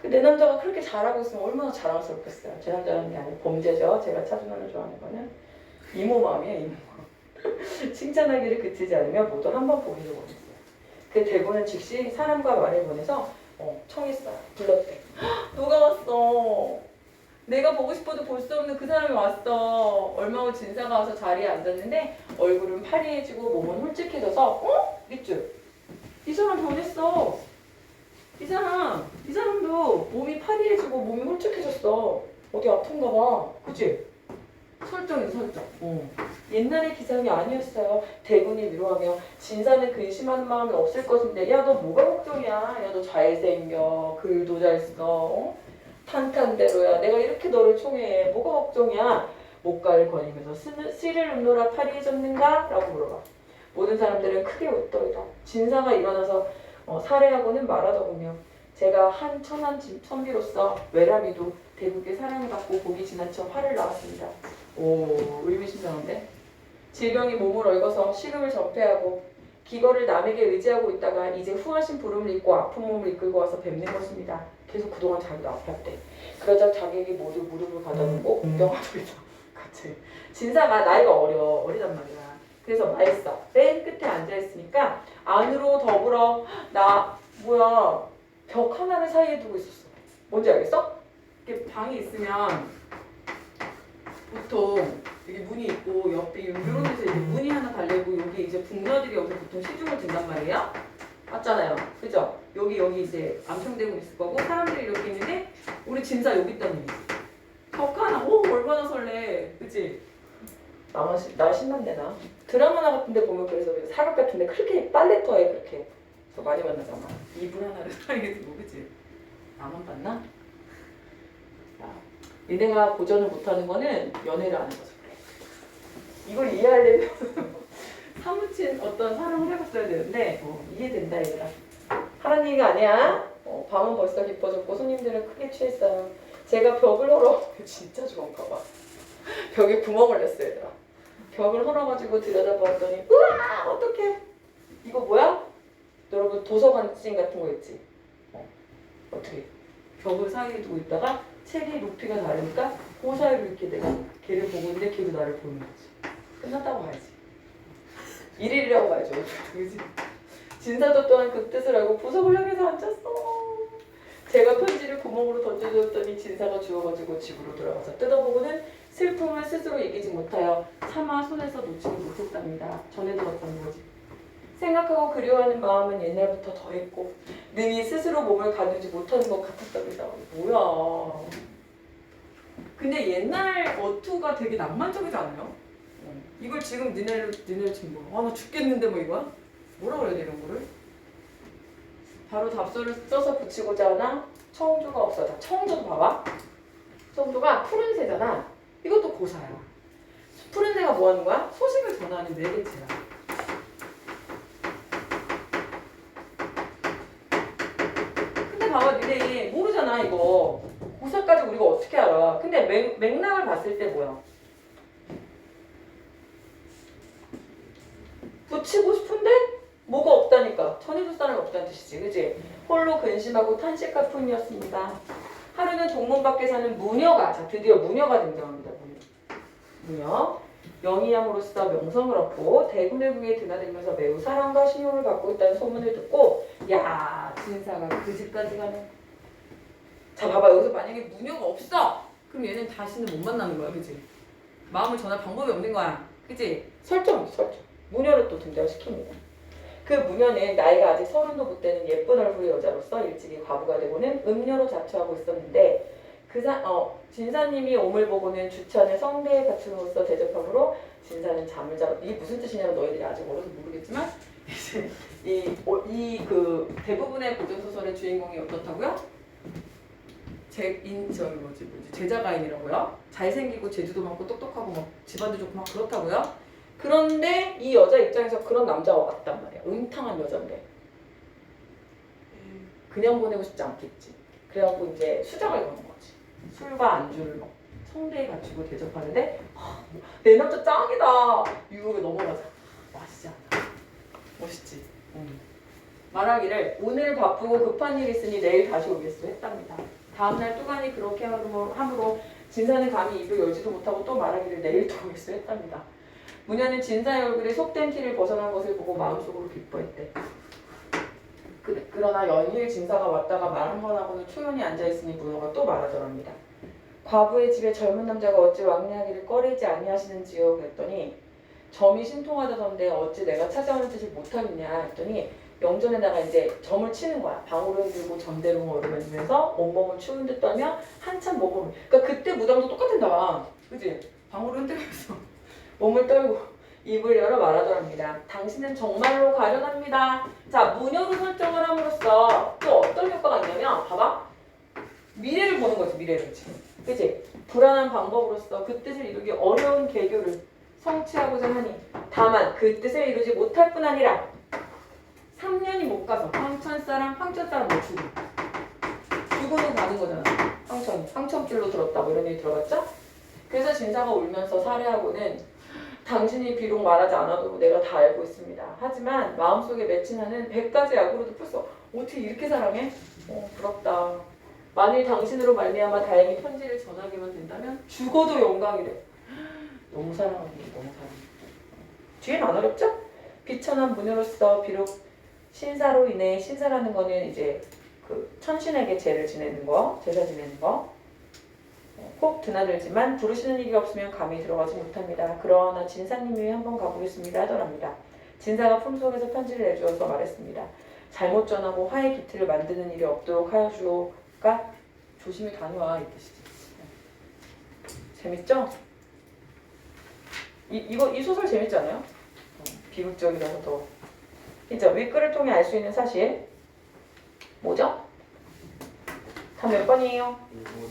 그 내 남자가 그렇게 잘하고 있으면 얼마나 자랑스럽겠어요. 제 남자라는 게 아니고 범죄죠. 제가 차준환을 좋아하는 거는 이모 마음이에요. 이모 마음. 칭찬하기를 그치지 않으며 모두 한 번 보기를 원했어요. 그 대본은 즉시 사람과 말을 보내서 청했어요. 불렀대. 누가 왔어? 내가 보고 싶어도 볼 수 없는 그 사람이 왔어. 얼마 후 진사가 와서 자리에 앉았는데 얼굴은 파리해지고 몸은 홀쭉해져서 밑줄. 이 사람 변했어. 이 사람도 몸이 파리해지고 몸이 홀쭉해졌어. 어디 아픈가 봐. 그치? 설정이지 설정. 옛날의 기상이 아니었어요. 대군이 위로하며 진사는 근심하는 마음이 없을 것인데 야 너 뭐가 걱정이야. 야 너 잘생겨. 글도 잘 써. 탄탄대로야. 내가 이렇게 너를 총애해. 뭐가 걱정이야. 목가를 거니면서 씨를 읊노라 파리해졌는가? 라고 물어봐. 모든 사람들은 크게 웃더이다. 진사가 일어나서 살해하고는 말하더군요. 제가 한 천한 선비로서 외람이도 대국의 사랑을 받고 보기 지나쳐 화를 낳았습니다. 오, 의미심장한데? 질병이 몸을 얽어서 식음을 전폐하고 기거를 남에게 의지하고 있다가 이제 후하신 부름을 입고 아픈 몸을 이끌고 와서 뵙는 것입니다. 계속 그동안 자기도 아팠대. 그러자 자기에게 모두 무릎을 가다놓고 공경하고 있다. 같이. 진사가 나이가 어리단 말이야. 그래서 말했어. 맨 끝에 앉아있으니까 안으로 더불어 벽 하나를 사이에 두고 있었어. 뭔지 알겠어? 이렇게 방이 있으면 보통 여기 문이 있고 옆에 이런 데서 이제 문이 하나 달려있고 여기 이제 북녀들이 여기서 보통 시중을 든단 말이에요. 맞잖아요. 그죠? 여기 이제 암평대군 있을 거고 사람들이 이렇게 있는데 우리 진짜 여기 있다는 얘기지. 벽 하나. 오 얼마나 설레. 그치? 나 신난데 나. 드라마나 같은 데 보면 그래서 사극 같은 데 그렇게 빨래터에 그렇게 그래서 많이 만나잖아. 이불 하나를 사이에 두고 그치? 나만 봤나? 얘네가 고전을 못하는 거는 연애를 안 해봐서 그래. 이걸 이해하려면 사무친 어떤 사랑을 해봤어야 되는데 이해된다 얘들아. 하란 얘기가 아니야. 밤은 벌써 깊어졌고 손님들은 크게 취했어요. 제가 벽을 진짜 좋은가 봐. 벽에 구멍을 냈어요 얘들아. 벽을 헐어가지고 들여다보았더니 우와 어떡해. 이거 뭐야? 여러분 도서관 씬 같은 거 있지? 어떻게 벽을 사이에 두고 있다가 책의 높이가 다르니까 그 사이로 이렇게 내가 걔를 보고 있는데 걔도 나를 보는 거지. 끝났다고 봐야지. 일일이라고 봐야죠. 그치? 진사도 또한 그 뜻을 알고 부석을 향해서 앉았어. 제가 편지를 구멍으로 던져줬더니 진사가 주워가지고 집으로 돌아가서 뜯어보고는 슬픔을 스스로 이기지 못하여 차마 손에서 놓지를 못했답니다. 전해 들었다는 거지. 생각하고 그리워하는 마음은 옛날부터 더했고 능히 스스로 몸을 가누지 못하는 것 같았답니다. 뭐야. 근데 옛날 어투가 되게 낭만적이지 않아요? 이걸 지금 니네를 지금 뭐 나 죽겠는데 뭐 이거야? 뭐라 그래야 돼 이런 거를? 바로 답소를 써서 붙이고자 하나 청조가 없어. 자, 청조도 봐봐. 청조가 푸른 새잖아. 이것도 고사야. 푸른 새가 뭐 하는 거야? 소식을 전하는 매개체야. 근데 봐봐 니네 모르잖아 이거. 고사까지 우리가 어떻게 알아. 근데 맥락을 봤을 때 뭐야? 붙이고 싶은데 뭐가 없다니까. 전해줄 사람이 없다는 뜻이지. 그치? 홀로 근심하고 탄식할 뿐이었습니다. 하루는 동문 밖에 사는 무녀가, 자 드디어 무녀가 등장합니다. 무녀. 영희양으로서 명성을 얻고 대군의 궁에 드나들면서 매우 사랑과 신용을 받고 있다는 소문을 듣고 야 진사가 그 집까지 가네. 자 봐봐 여기서 만약에 무녀가 없어 그럼 얘는 다시는 못 만나는 거야. 그치? 마음을 전할 방법이 없는 거야. 그치? 설정. 무녀를 또 등장시킵니다. 그 무녀는 나이가 아직 30도 못 되는 예쁜 얼굴의 여자로서 일찍이 과부가 되고는 음녀로 자처하고 있었는데 진사님이 옴을 보고는 주찬을 성대에 갖춤으로써 대접함으로 진사는 잠을 자고 이게 무슨 뜻이냐면 너희들이 아직 어려서 모르겠지만 이 그 대부분의 고전 소설의 주인공이 어떻다고요? 제자가인이라고요. 잘생기고 재주도 많고 똑똑하고 막 집안도 좋고 막 그렇다고요. 그런데 이 여자 입장에서 그런 남자가 왔단 말이야. 음탕한 여잔데 그냥 보내고 싶지 않겠지. 그래갖고 이제 수작을 거는 거지. 술과 안주를 막 성대에 갖추고 대접하는데 내 남자 짱이다. 유혹에 넘어가자. 맛있지 않아? 멋있지? 말하기를 오늘 바쁘고 급한 일 있으니 내일 다시 오겠소 했답니다. 다음날 뚜간이 그렇게 함으로 진사는 감히 입을 열지도 못하고 또 말하기를 내일 또 오겠소 했답니다. 문현은 진사의 얼굴에 속된 티를 벗어난 것을 보고 마음속으로 기뻐했대. 그러나 연일 진사가 왔다가 말 한 번 하고는 초연히 앉아있으니 문호가 또 말하더랍니다. 과부의 집에 젊은 남자가 어찌 왕래하기를 꺼리지 아니하시는지요? 그랬더니 점이 신통하다던데 어찌 내가 찾아오는 뜻을 못하겠냐 했더니 영전에다가 이제 점을 치는 거야. 방울을 들고 전대로 걸으면서 온몸을 추운 듯 떨며 한참 몸을, 그러니까 그때 무당도 똑같은다, 그지? 방울을 흔들면서 몸을 떨고 입을 열어 말하더랍니다. 당신은 정말로 가련합니다. 자, 무녀로 설정을 함으로써 또 어떤 효과가 있냐면 봐봐, 미래를 보는 거지. 미래를 지금, 그치? 불안한 방법으로서 그 뜻을 이루기 어려운 계교를 성취하고자 하니 다만 그 뜻을 이루지 못할 뿐 아니라 3년이 못 가서 황천 사람 뭐 죽으로 가는 거잖아. 황천길로 들었다 뭐 이런 얘기 들어봤죠? 그래서 진사가 울면서 살해하고는 당신이 비록 말하지 않아도 내가 다 알고 있습니다. 하지만 마음속에 맺힌 한은 100가지 약으로도 풀수. 어떻게 이렇게 사랑해? 부럽다. 만일 당신으로 말미암아 다행히 편지를 전하기만 된다면 죽어도 영광이래. 너무 사랑합니다. 너무 사랑합니다. 뒤에는 안 어렵죠? 비천한 무녀로서 비록 신사로 인해, 신사라는 거는 이제 그 천신에게 제를 지내는 거, 제사 지내는 거, 꼭 드나들지만 부르시는 일이 없으면 감히 들어가지 못합니다. 그러나 진사님이 한번 가보겠습니다 하더랍니다. 진사가 품속에서 편지를 내주어서 말했습니다. 잘못 전하고 화의 기틀을 만드는 일이 없도록 하여주오가 조심히 다녀와 이 뜻이지. 재밌죠? 이 소설 재밌지 않아요? 비극적이라서 더. 그죠? 윗글을 통해 알 수 있는 사실 뭐죠? 다 몇 번이에요?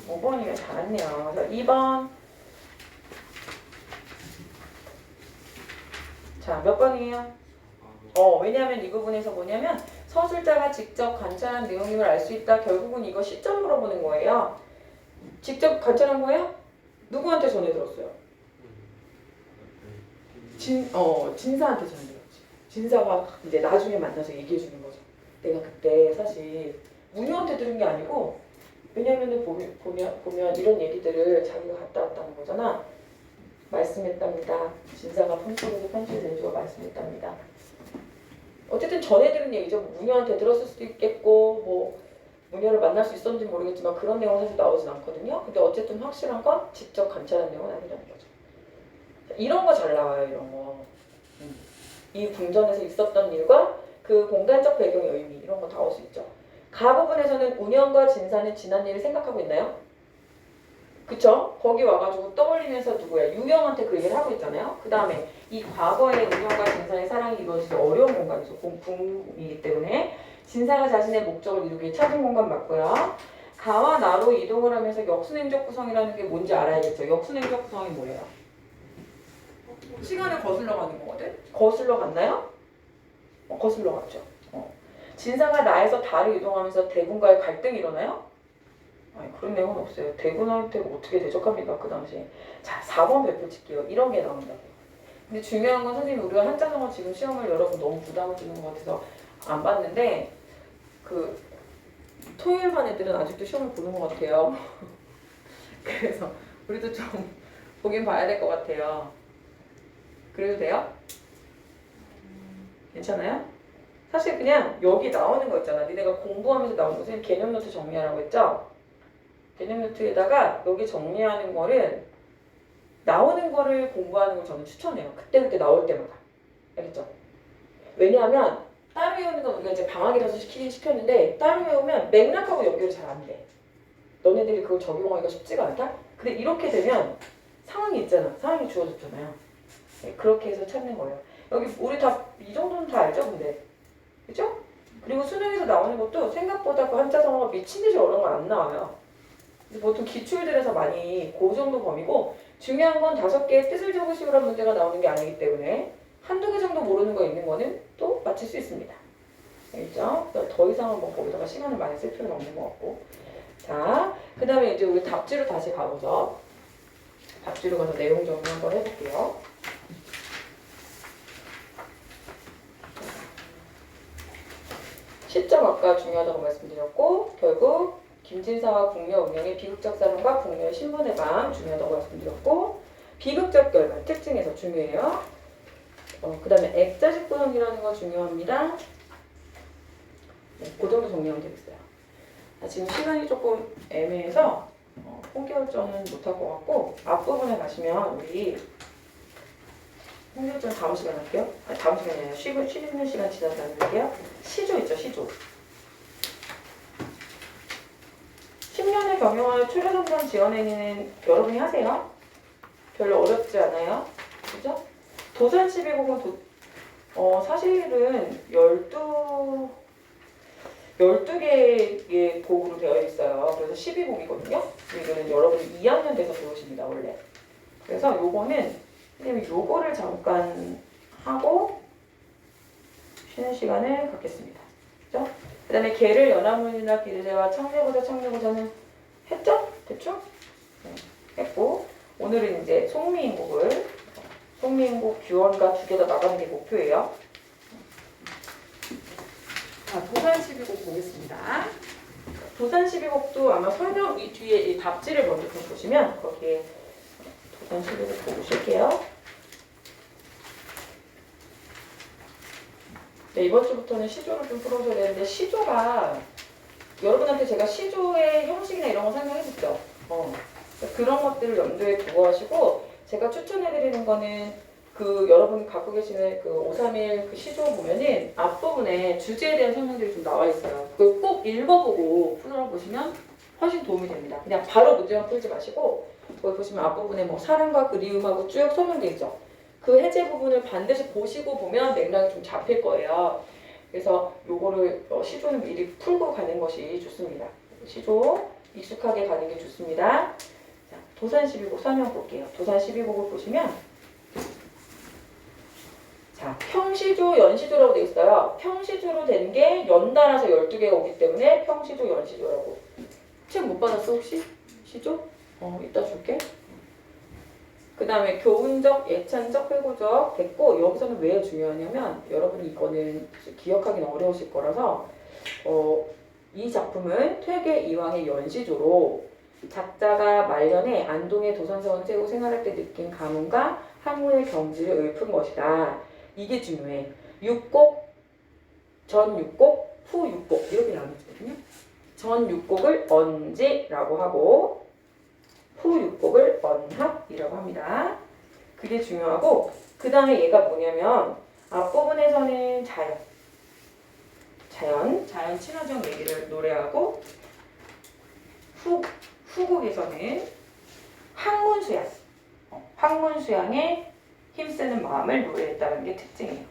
5번이면 잘했네요. 그래서 2번. 자, 몇 번이에요? 왜냐하면 이 부분에서 뭐냐면 서술자가 직접 관찰한 내용임을 알 수 있다. 결국은 이거 시점 물어보는 거예요. 직접 관찰한 거예요? 누구한테 전해 들었어요? 진사한테 전해 들었지. 진사가 이제 나중에 만나서 얘기해 주는 거죠. 내가 그때 사실 문효한테 들은 게 아니고, 왜냐면은 보면 이런 얘기들을 자기가 갔다 왔다는 거잖아. 말씀했답니다. 진사가 품속에서 편지를 내주어 말씀했답니다. 어쨌든 전해 들은 얘기죠. 문효한테 들었을 수도 있겠고, 뭐 문효를 만날 수 있었는지 모르겠지만 그런 내용은 사실 나오진 않거든요. 근데 어쨌든 확실한 건 직접 관찰한 내용은 아니라는 거죠. 이런 거 잘 나와요. 이런 거. 이 궁전에서 있었던 일과 그 공간적 배경의 의미, 이런 거 다 올 수 있죠. 가 부분에서는 운영과 진사는 지난 일을 생각하고 있나요? 그쵸? 거기 와가지고 떠올리면서 누구야? 유영한테 그 얘기를 하고 있잖아요. 그 다음에 이 과거의 운영과 진사의 사랑이 이루어지기 어려운 공간이죠. 궁이기 때문에 진사가 자신의 목적을 이루기 위해 찾은 공간 맞고요. 가와 나로 이동을 하면서 역순행적 구성이라는 게 뭔지 알아야겠죠. 역순행적 구성이 뭐예요? 시간을 거슬러 가는 거거든? 거슬러 갔나요? 거슬러 갔죠. 진사가 나에서 달을 이동하면서 대군과의 갈등이 일어나요? 아니, 그런 내용은 없어요. 대군한테 어떻게 대적합니까? 그 당시에. 자, 4번 배표 칠게요. 이런 게 나온다고요. 근데 중요한 건 선생님, 우리가 한자성어 지금 시험을 여러분 너무 부담을 주는 것 같아서 안 봤는데, 그 토요일 반 애들은 아직도 시험을 보는 것 같아요. 그래서 우리도 좀 보긴 봐야 될 것 같아요. 그래도 돼요? 괜찮아요? 사실 그냥 여기 나오는 거 있잖아. 니네가 공부하면서 나오는 거. 선생님 개념 노트 정리하라고 했죠? 개념 노트에다가 여기 정리하는 거를, 나오는 거를 공부하는 걸 저는 추천해요. 그때그때 나올 때마다. 알겠죠? 왜냐하면 따로 외우는 건 우리가 이제 방학이라서 시키긴 시켰는데, 따로 외우면 맥락하고 연결이 잘 안 돼. 너네들이 그걸 적용하기가 쉽지가 않다? 근데 이렇게 되면 상황이 있잖아. 상황이 주어졌잖아요. 네, 그렇게 해서 찾는 거예요. 여기 우리 다 이 정도는 다 알죠, 근데. 그죠? 그리고 수능에서 나오는 것도 생각보다 그 한자성어가 미친 듯이 어려운 건 안 나와요. 보통 기출들에서 많이 그 정도 범위고, 중요한 건 5개의 뜻을 적으시오라는 문제가 나오는 게 아니기 때문에 한두 개 정도 모르는 거 있는 거는 또 맞힐 수 있습니다. 알겠죠? 더 이상은 뭐 거기다가 시간을 많이 쓸 필요는 없는 것 같고. 자, 그 다음에 이제 우리 답지로 다시 가보죠. 답지로 가서 내용 정리 한번 해볼게요. 실적 아까 중요하다고 말씀드렸고 결국 김진사와 국녀 운명의 비극적 사랑과 국녀의 신분의 방 중요하다고 말씀드렸고 비극적 결말 특징에서 중요해요. 그 다음에 액자식 구성이라는 거 중요합니다. 네, 그 정도 정리하면 되겠어요. 지금 시간이 조금 애매해서 통결점은 못할 것 같고 앞부분에 가시면 우리 통결점 다음 시간 할게요. 아니, 다음 시간이 아니라 쉬는 시간 지나서 할게요. 시조 있죠, 시조. 10년의 경영을 초려성장 지원행위는 여러분이 하세요. 별로 어렵지 않아요. 그죠? 도산 12곡은 사실은 12개의 곡으로 되어 있어요. 그래서 12곡이거든요. 이거는 여러분이 2학년 돼서 배우십니다, 원래. 그래서 요거는 선생님이 요거를 잠깐 하고 쉬는 시간을 갖겠습니다. 그죠? 그 다음에 개를 연합문이나 기대와 청래고자는 했죠? 대충? 네, 했고 오늘은 이제 송미인곡 규원과 두 개 더 나가는 게 목표예요. 자, 도산 12곡 보겠습니다. 도산 12곡도 아마 설명 이 뒤에 이 답지를 먼저 좀 보시면 거기에 도산 12곡 보고 쉴게요. 네, 이번 주부터는 시조를 좀 풀어줘야 되는데 시조가 여러분한테 제가 시조의 형식이나 이런 거 설명해줬죠. 그런 것들을 염두에 두고 하시고 제가 추천해드리는 거는 그 여러분이 갖고 계시는 그 531 그 시조 보면은 앞부분에 주제에 대한 설명들이 좀 나와 있어요. 그걸 꼭 읽어보고 풀어보시면 훨씬 도움이 됩니다. 그냥 바로 문제만 풀지 마시고 거기 보시면 앞부분에 뭐 사랑과 그리움하고 쭉 설명되어 있죠. 그 해제 부분을 반드시 보시고 보면 맥락이 좀 잡힐 거예요. 그래서 요거를 시조는 미리 풀고 가는 것이 좋습니다. 시조 익숙하게 가는 게 좋습니다. 자, 도산 12곡 설명 볼게요. 도산 12곡을 보시면 자, 평시조, 연시조라고 되어 있어요. 평시조로 된 게 연달아서 12개가 오기 때문에 평시조, 연시조라고. 책 못 받았어 혹시? 시조? 이따 줄게. 그 다음에 교훈적, 예찬적, 회고적 됐고 여기서는 왜 중요하냐면 여러분이 이거는 기억하기는 어려우실 거라서 이 작품은 퇴계 이황의 연시조로 작자가 말년에 안동의 도산서원 세고 생활할 때 느낀 가문과 항우의 경지를 읊은 것이다. 이게 중요해. 6곡, 전 6곡, 후 6곡 이렇게 나눠지거든요. 전 6곡을 언지라고 하고 후 6곡을 언합이라고 합니다. 그게 중요하고 그 다음에 얘가 뭐냐면 앞부분에서는 자연 친화적 얘기를 노래하고 후곡에서는 학문수양에 힘쓰는 마음을 노래했다는 게 특징이에요.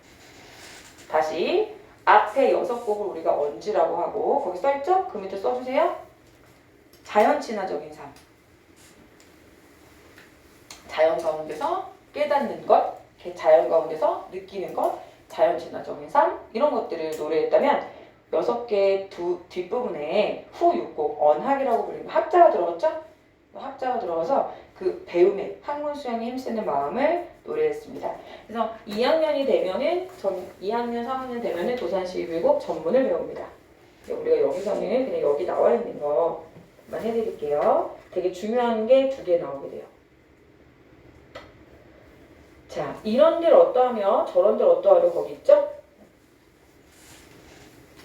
다시 앞에 6곡을 우리가 언지라고 하고 거기 써있죠? 그 밑에 써주세요. 자연 친화적인 삶. 자연 가운데서 깨닫는 것, 자연 가운데서 느끼는 것, 자연 친화적인 삶 이런 것들을 노래했다면 6개 뒷부분에 후 6곡 언학이라고 불리는 학자가 들어갔죠? 학자가 들어가서 그 배움에 학문 수양에 힘쓰는 마음을 노래했습니다. 그래서 2학년이 되면은 2학년 3학년 되면은 도산 12곡 전문을 배웁니다. 우리가 여기서는 그냥 여기 나와 있는 것만 해드릴게요. 되게 중요한 게 2개 나오게 돼요. 자, 이런들 어떠하며 저런들 어떠하려 거기 있죠?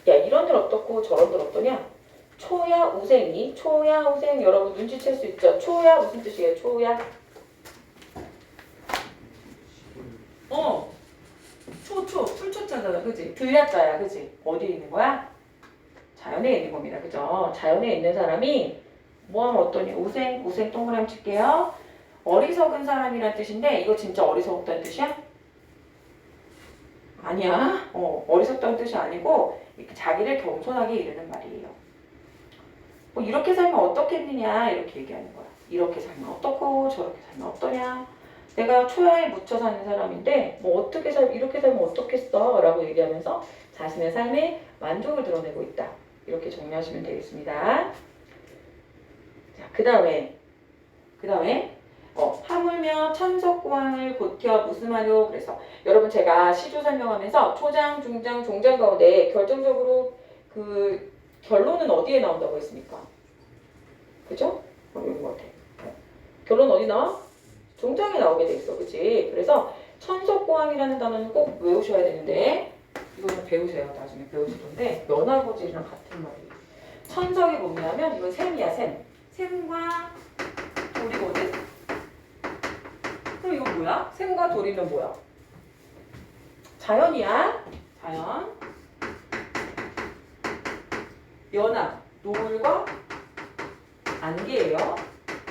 야, 이런들 어떻고 저런들 어떠냐? 초야 우생이 초야 우생 여러분 눈치챌 수 있죠? 초야 무슨 뜻이에요? 초야 풀초자잖아 그지? 들야자야 그지? 어디에 있는 거야? 자연에 있는 겁니다 그죠? 자연에 있는 사람이 뭐하면 어떠니? 우생 동그라미 칠게요. 어리석은 사람이란 뜻인데 이거 진짜 어리석다는 뜻이야? 아니야. 어리석다는 뜻이 아니고 자기를 겸손하게 이르는 말이에요. 뭐 이렇게 살면 어떻겠느냐 이렇게 얘기하는 거야. 이렇게 살면 어떻고 저렇게 살면 어떠냐. 내가 초야에 묻혀 사는 사람인데 뭐 이렇게 살면 어떻겠어 라고 얘기하면서 자신의 삶에 만족을 드러내고 있다. 이렇게 정리하시면 되겠습니다. 자, 그 다음에 하물며 천석고왕을 고텨 무슴하려 그래서 여러분 제가 시조 설명하면서 초장, 중장, 종장 가운데 결정적으로 그 결론은 어디에 나온다고 했습니까? 그죠? 이런 것 같아. 결론 어디 나와? 종장에 나오게 돼 있어, 그치? 그래서 천석고항이라는 단어는 꼭 외우셔야 되는데 이거는 배우세요. 나중에 배우실 건데 면화고질이랑 같은 말이에요. 천석이 뭐냐면 이건 셈이야, 셈. 셈과 돌이거든? 그럼 이건 뭐야? 셈과 돌이면 뭐야? 자연이야. 자연. 연합. 노을과 안개예요.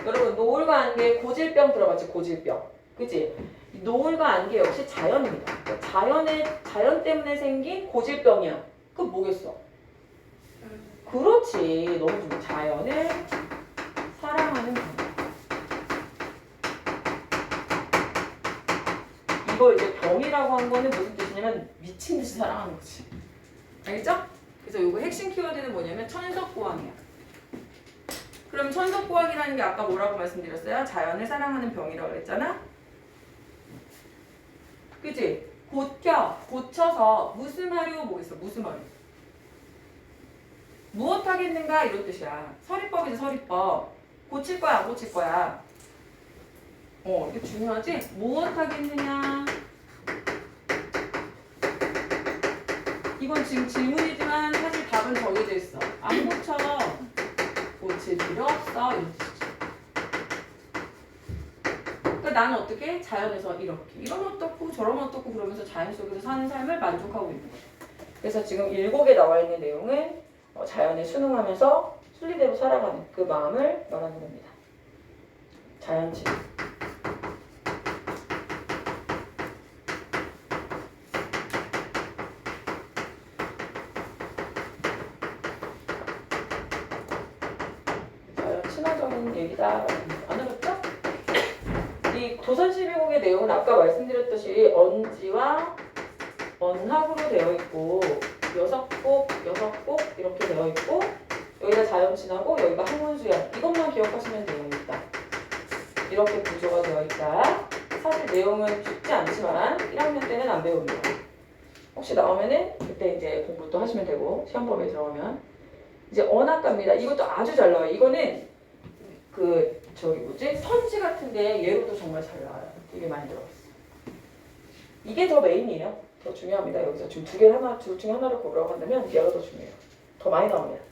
여러분 노을과 안개 고질병 들어봤지? 고질병. 그치? 노을과 안개 역시 자연입니다. 자연 때문에 생긴 고질병이야. 그럼 뭐겠어? 그렇지. 너무 좋아. 자연을 사랑하는 병. 이거 이제 병이라고 한 거는 무슨 뜻이냐면 미친 듯이 사랑하는 거지. 알겠죠? 그래서 이거 핵심 키워드는 뭐냐면 천석고항이야. 그럼 천석고항이라는 게 아까 뭐라고 말씀드렸어요? 자연을 사랑하는 병이라고 그랬잖아? 그치? 고쳐서 무슨하려 뭐겠어? 무슨하려? 무엇 하겠는가 이런 뜻이야. 서리법이지 서리법. 고칠 거야 안 고칠 거야? 이게 중요하지? 무엇 하겠느냐? 이건 지금 질문이지만 사실 답은 정해져 있어. 안 고쳐. 고칠 필요 없어. 이런 뜻이지. 그러니까 나는 어떻게? 자연에서 이렇게. 이러면 어떻고 저러면 어떻고 그러면서 자연 속에서 사는 삶을 만족하고 있는 거야. 그래서 지금 7개 나와 있는 내용은 자연에 순응하면서 순리대로 살아가는 그 마음을 말하는 겁니다. 자연치. 자연 친화적인 얘기다. 안 어렵죠? 이 도선 12곡의 내용은 아까 말씀드렸듯이 언지와 언학으로 되어 있고 6곡 이렇게 되어 있고 여기가 자연친하고 여기가 학문수야. 이것만 기억하시면 돼요. 일단 이렇게 구조가 되어 있다. 사실 내용은 쉽지 않지만 1학년 때는 안 배웁니다. 혹시 나오면은 그때 이제 공부 또 하시면 되고 시험법에 들어오면 이제 언학가입니다. 이것도 아주 잘 나와요. 이거는 선지 같은데 예로도 정말 잘 나와요. 되게 많이 들어봤어요. 이게 더 메인이에요. 더 중요합니다. 여기서 지금 둘 중에 하나를 고르라고 한다면 얘가 더 중요해요. 더 많이 나옵니다.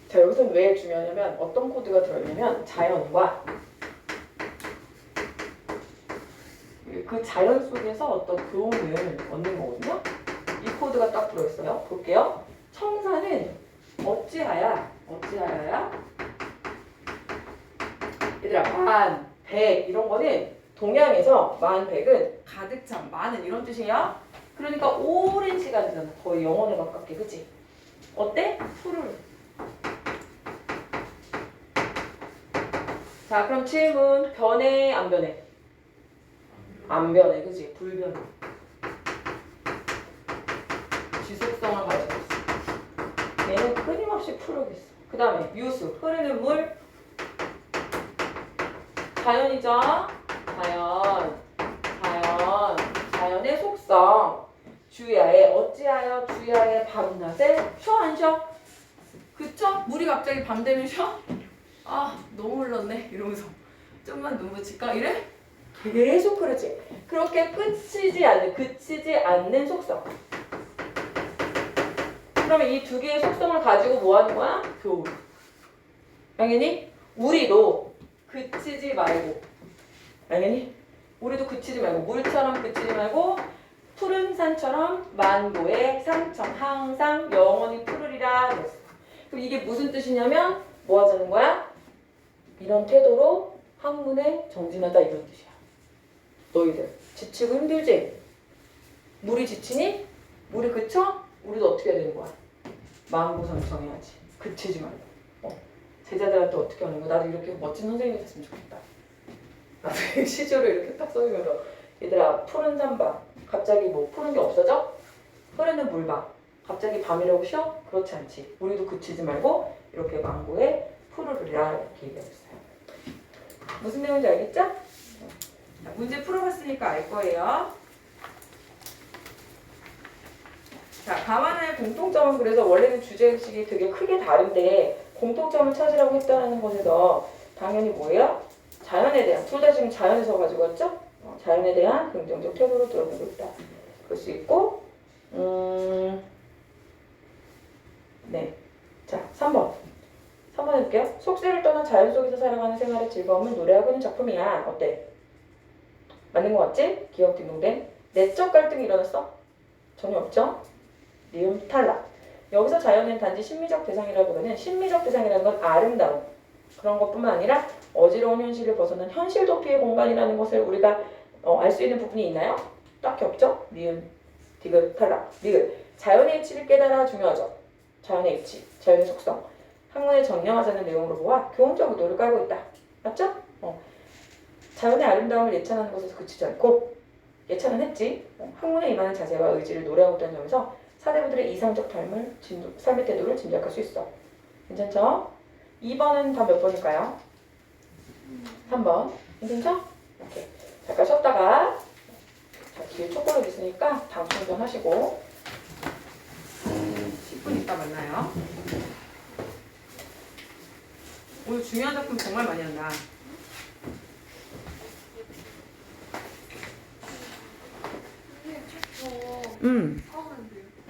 자, 여기서는 왜 중요하냐면 어떤 코드가 들어있냐면 자연과 그 자연 속에서 어떤 교훈을 얻는 거거든요. 이 코드가 딱 들어있어요. 볼게요. 청사는 어찌하야야? 얘들아, 만, 백 이런 거는 동양에서 만, 백은 가득 찬, 많은 이런 뜻이에요. 그러니까 오랜 시간이잖아. 거의 영혼에 가깝게, 그치? 어때? 푸르르. 자, 그럼 질문. 변해, 안 변해? 안 변해, 그치? 불변해. 지속성을 가지고 있어. 얘는 끊임없이 푸르겠어. 그 다음에 유수, 흐르는 물. 자연이죠? 자연의 속성. 주야에 어찌하여 주야에 밤낮에 쉬어 안 쉬어? 그쵸? 물이 갑자기 밤 되면 쉬어? 아 너무 흘렀네 이러면서 좀만 눈 붙일까? 이래? 계속 그러지. 그렇게 그치지 않는 속성. 그러면 이 두 개의 속성을 가지고 뭐 하는 거야? 교훈. 당연히 우리도 그치지 말고, 당연히 우리도 그치지 말고, 물처럼 그치지 말고 푸른 산처럼 만고의 상청 항상 영원히 푸르리라 그랬어. 그럼 이게 무슨 뜻이냐면 뭐 하자는 거야? 이런 태도로 학문에 정진하다 이런 뜻이야. 너희들 지치고 힘들지? 물이 지치니? 물이 그쳐? 우리도 어떻게 해야 되는 거야? 만고상청해야지. 그치지 말고. 제자들한테 어떻게 하는 거야? 나도 이렇게 멋진 선생님이 됐으면 좋겠다. 나도 시조를 이렇게 딱 써주면서 얘들아 푸른 산 봐. 갑자기 뭐 푸른 게 없어져? 흐르는 물 봐. 갑자기 밤이라고 쉬어? 그렇지 않지. 우리도 그치지 말고 이렇게 만고에 푸르르라 이렇게 얘기하고 있어요. 무슨 내용인지 알겠죠? 자, 문제 풀어봤으니까 알 거예요. 자, 감안의 공통점은 그래서 원래는 주제의식이 되게 크게 다른데 공통점을 찾으라고 했다는 것에서 당연히 뭐예요? 자연에 대한, 둘 다 지금 자연에서 가지고 왔죠? 자연에 대한 긍정적 태도로 들어보고 있다. 그럴 수 있고, 네. 자, 3번. 3번 해볼게요. 속세를 떠나 자연 속에서 살아가는 생활의 즐거움을 노래하고 있는 작품이야. 어때? 맞는 거 같지? 기억 딩동댕. 내적 갈등이 일어났어? 전혀 없죠? 니은 탈락. 여기서 자연은 단지 심미적 대상이라기보다는 심미적 대상이라는 건 아름다움. 그런 것뿐만 아니라 어지러운 현실을 벗어난 현실 도피의 공간이라는 것을 우리가 알 수 있는 부분이 있나요? 딱히 없죠? 니은, 디귿, 탈락. 니은. 자연의 이치를 깨달아 중요하죠. 자연의 이치, 자연의 속성. 학문에 정량하자는 내용으로 보아 교훈적 의도를 깔고 있다. 맞죠? 자연의 아름다움을 예찬하는 것에서 그치지 않고 예찬은 했지. 학문에 임하는 자세와 의지를 노래하고 있다는 점에서 사대부들의 이상적 삶의 태도를 짐작할 수 있어. 괜찮죠? 2번은 다 몇 번일까요? 3번. 괜찮죠? 이렇게 잠깐 쉬었다가 자, 뒤에 초콜릿 있으니까 당 충전 하시고 10분 있다 만나요. 오늘 중요한 작품 정말 많이 한다. 선생님, 저 음.